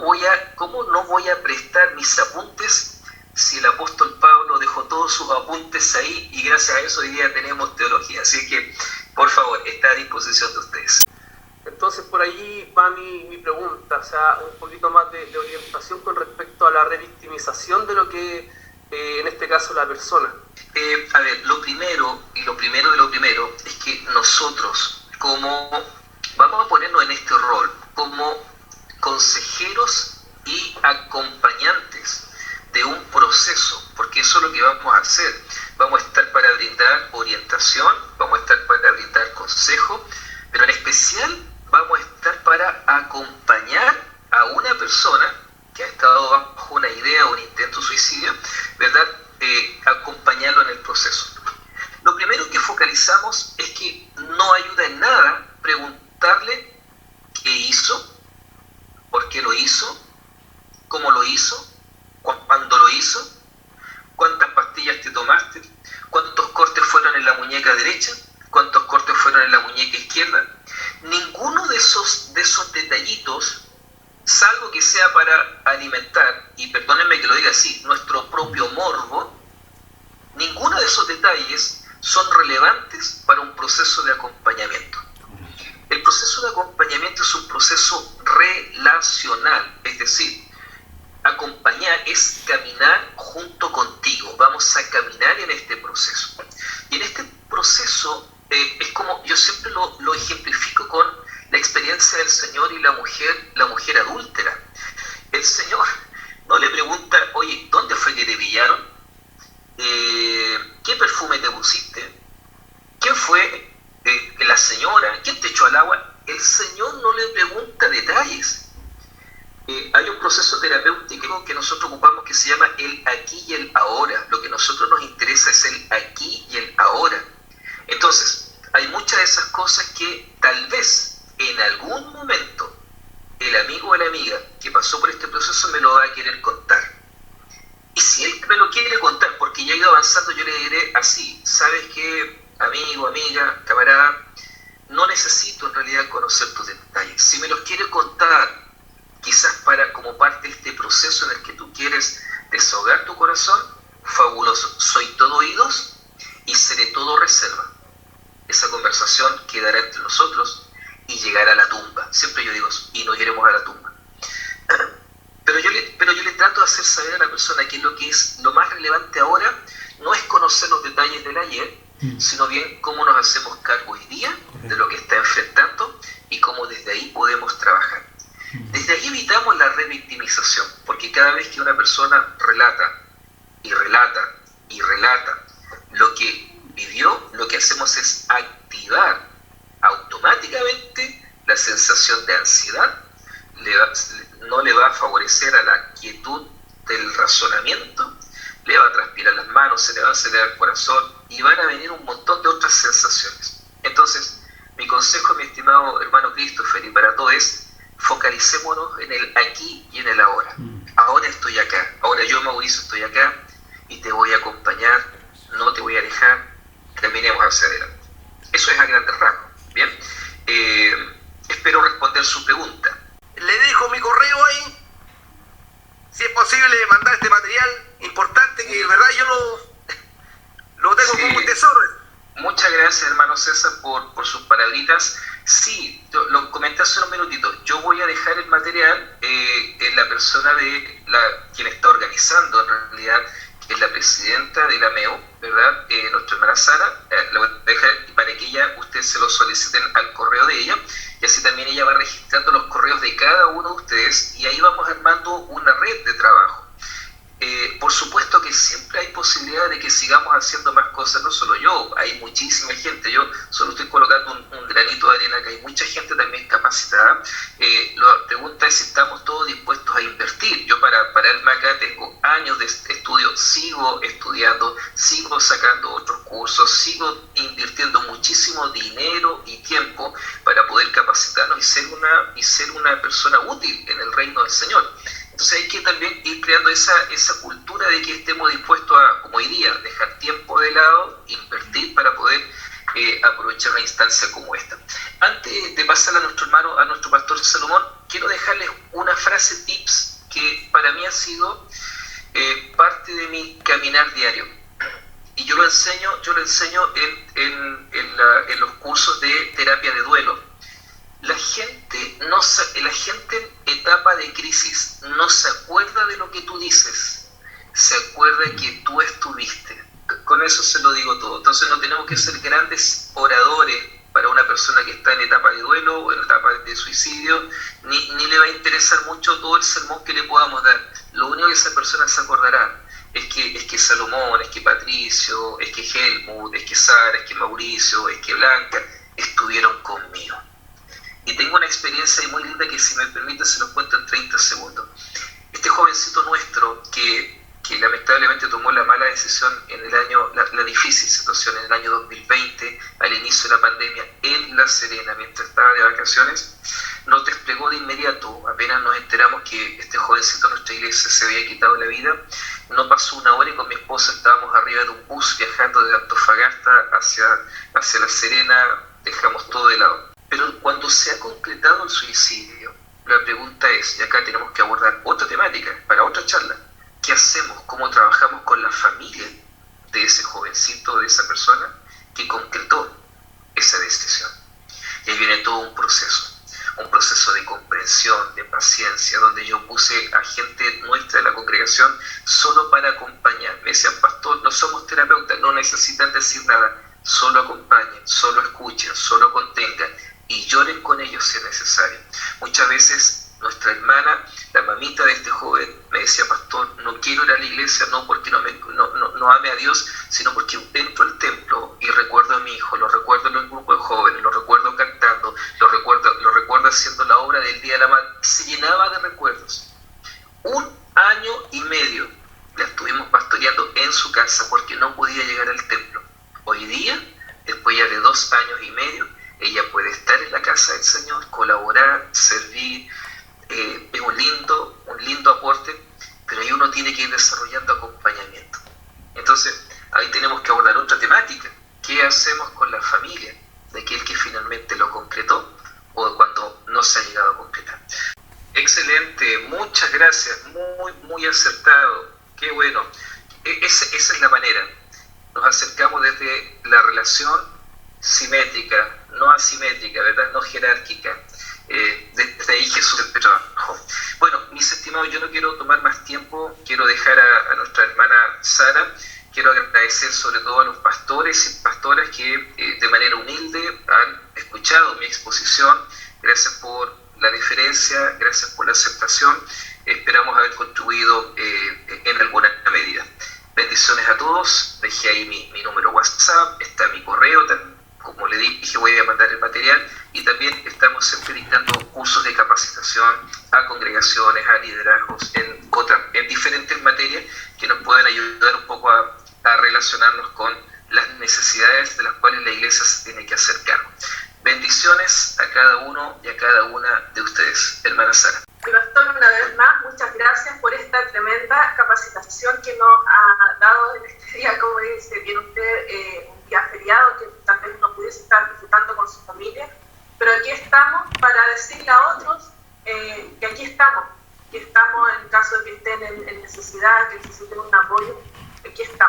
no voy a prestar mis apuntes si el apóstol Pablo dejó todos sus apuntes ahí y gracias a eso hoy día tenemos teología? Así que, por favor, está a disposición de ustedes. Entonces, por ahí va mi pregunta, o sea, un poquito más de orientación con respecto a la revictimización de lo que, en este caso, la persona. A ver, lo primero es que nosotros, vamos a ponernos en este rol, como consejeros y acompañantes de un proceso, porque eso es lo que vamos a hacer. Vamos a estar para brindar orientación, vamos a estar para brindar consejo, pero en especial vamos a estar para acompañar a una persona que ha estado bajo una idea o un intento de suicidio, ¿verdad? Acompañarlo en el proceso. Lo primero que focalizamos es que no ayuda en nada preguntarle qué hizo, por qué lo hizo, cómo lo hizo, cuándo lo hizo, cuántas pastillas te tomaste, cuántos cortes fueron en la muñeca derecha, cuántos cortes fueron en la muñeca izquierda. Ninguno de esos detallitos, salvo que sea para alimentar, y perdónenme que lo diga así, nuestro propio morbo, ninguno de esos detalles son relevantes para un proceso de acompañamiento. El proceso de acompañamiento es un proceso relacional, es decir, acompañar es caminar junto contigo, vamos a caminar en este proceso. Y en este proceso es como, yo siempre lo ejemplifico con la experiencia del Señor y la mujer adúltera. El Señor no le pregunta, oye, ¿dónde fue que te pillaron? ¿Qué perfume te pusiste? ¿Quién fue la señora? ¿Quién te echó al agua? El Señor no le pregunta detalles. Hay un proceso terapéutico que nosotros ocupamos que se llama el aquí y el ahora. Lo que a nosotros nos interesa es el aquí y el ahora. Entonces, hay muchas de esas cosas que tal vez en algún momento el amigo o la amiga que pasó por este proceso me lo va a querer contar. Y si él me lo quiere contar, porque ya ha ido avanzando, yo le diré así, ¿sabes qué, amigo, amiga, camarada? No necesito en realidad conocer tus detalles. Si me los quiere contar, quizás como parte de este proceso en el que tú quieres desahogar tu corazón, fabuloso. Soy todo oídos y seré todo reserva. Esa conversación quedará entre nosotros y llegará a la tumba. Siempre yo digo eso, y nos iremos a la tumba. Pero yo le trato de hacer saber a la persona que lo más relevante ahora no es conocer los detalles del ayer, sino bien cómo nos hacemos cargo hoy día de lo que está enfrentando y cómo desde ahí podemos trabajar. Desde ahí evitamos la revictimización, porque cada vez que una persona relata y relata y relata lo que vivió, lo que hacemos es activar automáticamente la sensación de ansiedad, no le va a favorecer a la quietud del razonamiento, le va a transpirar las manos, se le va a acelerar el corazón y van a venir un montón de otras sensaciones. Entonces, mi consejo, mi estimado hermano Christopher, y para todo es: focalicémonos en el aquí y en el ahora. Ahora estoy acá, ahora yo, Mauricio, estoy acá y te voy a acompañar, no te voy a dejar, caminemos hacia adelante. Eso es a grandes rasgos, ¿bien? Espero responder su pregunta. Le dejo mi correo ahí, si es posible mandar este material importante que de verdad yo lo tengo como un tesoro. Muchas gracias, hermano César, por sus palabritas. Sí, lo comenté hace unos minutitos. Yo voy a dejar el material en la persona de quien está organizando, en realidad, que es la presidenta de la MEO, ¿verdad? Nuestra hermana Sara, la voy a dejar para que ustedes se lo soliciten al correo de ella, y así también ella va registrando los correos de cada uno de ustedes, y ahí vamos armando una red de trabajo. Por supuesto que siempre hay posibilidad de que sigamos haciendo más cosas, no solo yo, hay muchísima gente. Yo solo estoy colocando un granito de arena, que hay mucha gente también capacitada. La pregunta es si estamos todos dispuestos a invertir. Yo para pararme acá tengo años de estudio, sigo estudiando, sigo sacando otros cursos, sigo invirtiendo muchísimo dinero y tiempo para poder capacitarnos y ser una persona útil en el reino del Señor. Entonces hay que también ir creando esa cultura de que estemos dispuestos a, como hoy día, dejar tiempo de lado, invertir para poder aprovechar una instancia como esta. Antes de pasar a nuestro hermano, a nuestro pastor Salomón, quiero dejarles una frase tips que para mí ha sido parte de mi caminar diario. Y yo lo enseño en los cursos de terapia de duelo. La gente en etapa de crisis no se acuerda de lo que tú dices, se acuerda que tú estuviste. Con eso se lo digo todo. Entonces no tenemos que ser grandes oradores para una persona que está en etapa de duelo o en etapa de suicidio, ni le va a interesar mucho todo el sermón que le podamos dar. Lo único que esa persona se acordará es que Salomón, es que Patricio, es que Helmut, es que Sara, es que Mauricio, es que Blanca estuvieron conmigo. Y tengo una experiencia muy linda que, si me permite, se los cuento en 30 segundos. Este jovencito nuestro que lamentablemente tomó la mala decisión en el año, la difícil situación en el año 2020, al inicio de la pandemia, en La Serena, mientras estaba de vacaciones, nos desplegó de inmediato. Apenas nos enteramos que este jovencito de nuestra iglesia se había quitado la vida, no pasó una hora y con mi esposa estábamos arriba de un bus viajando de Antofagasta hacia La Serena, dejamos todo de lado. Pero cuando se ha concretado el suicidio, la pregunta es, y acá tenemos que abordar otra temática para otra charla, ¿qué hacemos? ¿Cómo trabajamos con la familia de ese jovencito, de esa persona que concretó esa decisión? Y ahí viene todo un proceso de comprensión, de paciencia, donde yo puse a gente nuestra de la congregación solo para acompañar. Me decían, pastor, no somos terapeutas, no necesitan decir nada, solo acompañen, solo escuchen, solo contengan y lloren con ellos si es necesario. Muchas veces nuestra hermana, la mamita de este joven, me decía, pastor, no quiero ir a la iglesia, no porque no ame a Dios, sino porque entro al templo y recuerdo a mi hijo, lo recuerdo en el grupo de jóvenes, lo recuerdo cantando, lo recuerdo haciendo la obra del Día de la Madre. Se llenaba de recuerdos. 1 año y medio la estuvimos pastoreando en su casa porque no podía llegar al templo. Hoy día, después ya de 2 años y medio, ella puede estar en la casa del Señor, colaborar, servir. Es un lindo aporte, pero ahí uno tiene que ir desarrollando acompañamiento. Entonces, ahí tenemos que abordar otra temática. ¿Qué hacemos con la familia de aquel que finalmente lo concretó o cuando no se ha llegado a concretar? Excelente, muchas gracias, muy acertado, qué bueno. Esa es la manera. Nos acercamos desde la relación simétrica, no asimétrica, ¿verdad? No jerárquica. Desde ahí Jesús empezó. Bueno, mis estimados, yo no quiero tomar más tiempo, quiero dejar a nuestra hermana Sara. Quiero agradecer sobre todo a los pastores y pastoras que de manera humilde han escuchado mi exposición. Gracias por la deferencia, gracias por la aceptación. Esperamos haber contribuido en alguna medida. Bendiciones a todos. Dejé ahí mi número WhatsApp, está mi correo también. Como le dije, voy a mandar el material y también estamos siempre dictando cursos de capacitación a congregaciones, a liderazgos, en diferentes materias que nos pueden ayudar un poco a relacionarnos con las necesidades de las cuales la iglesia se tiene que hacer cargo. Bendiciones a cada uno y a cada una de ustedes. Hermana Sara. Pastor, una vez más, muchas gracias por esta tremenda capacitación que nos ha dado en este día, como dice bien usted, un día feriado que tal vez no pudiese estar disfrutando con su familia, pero aquí estamos para decirle a otros que aquí estamos en caso de que estén en necesidad, que necesiten un apoyo, aquí estamos.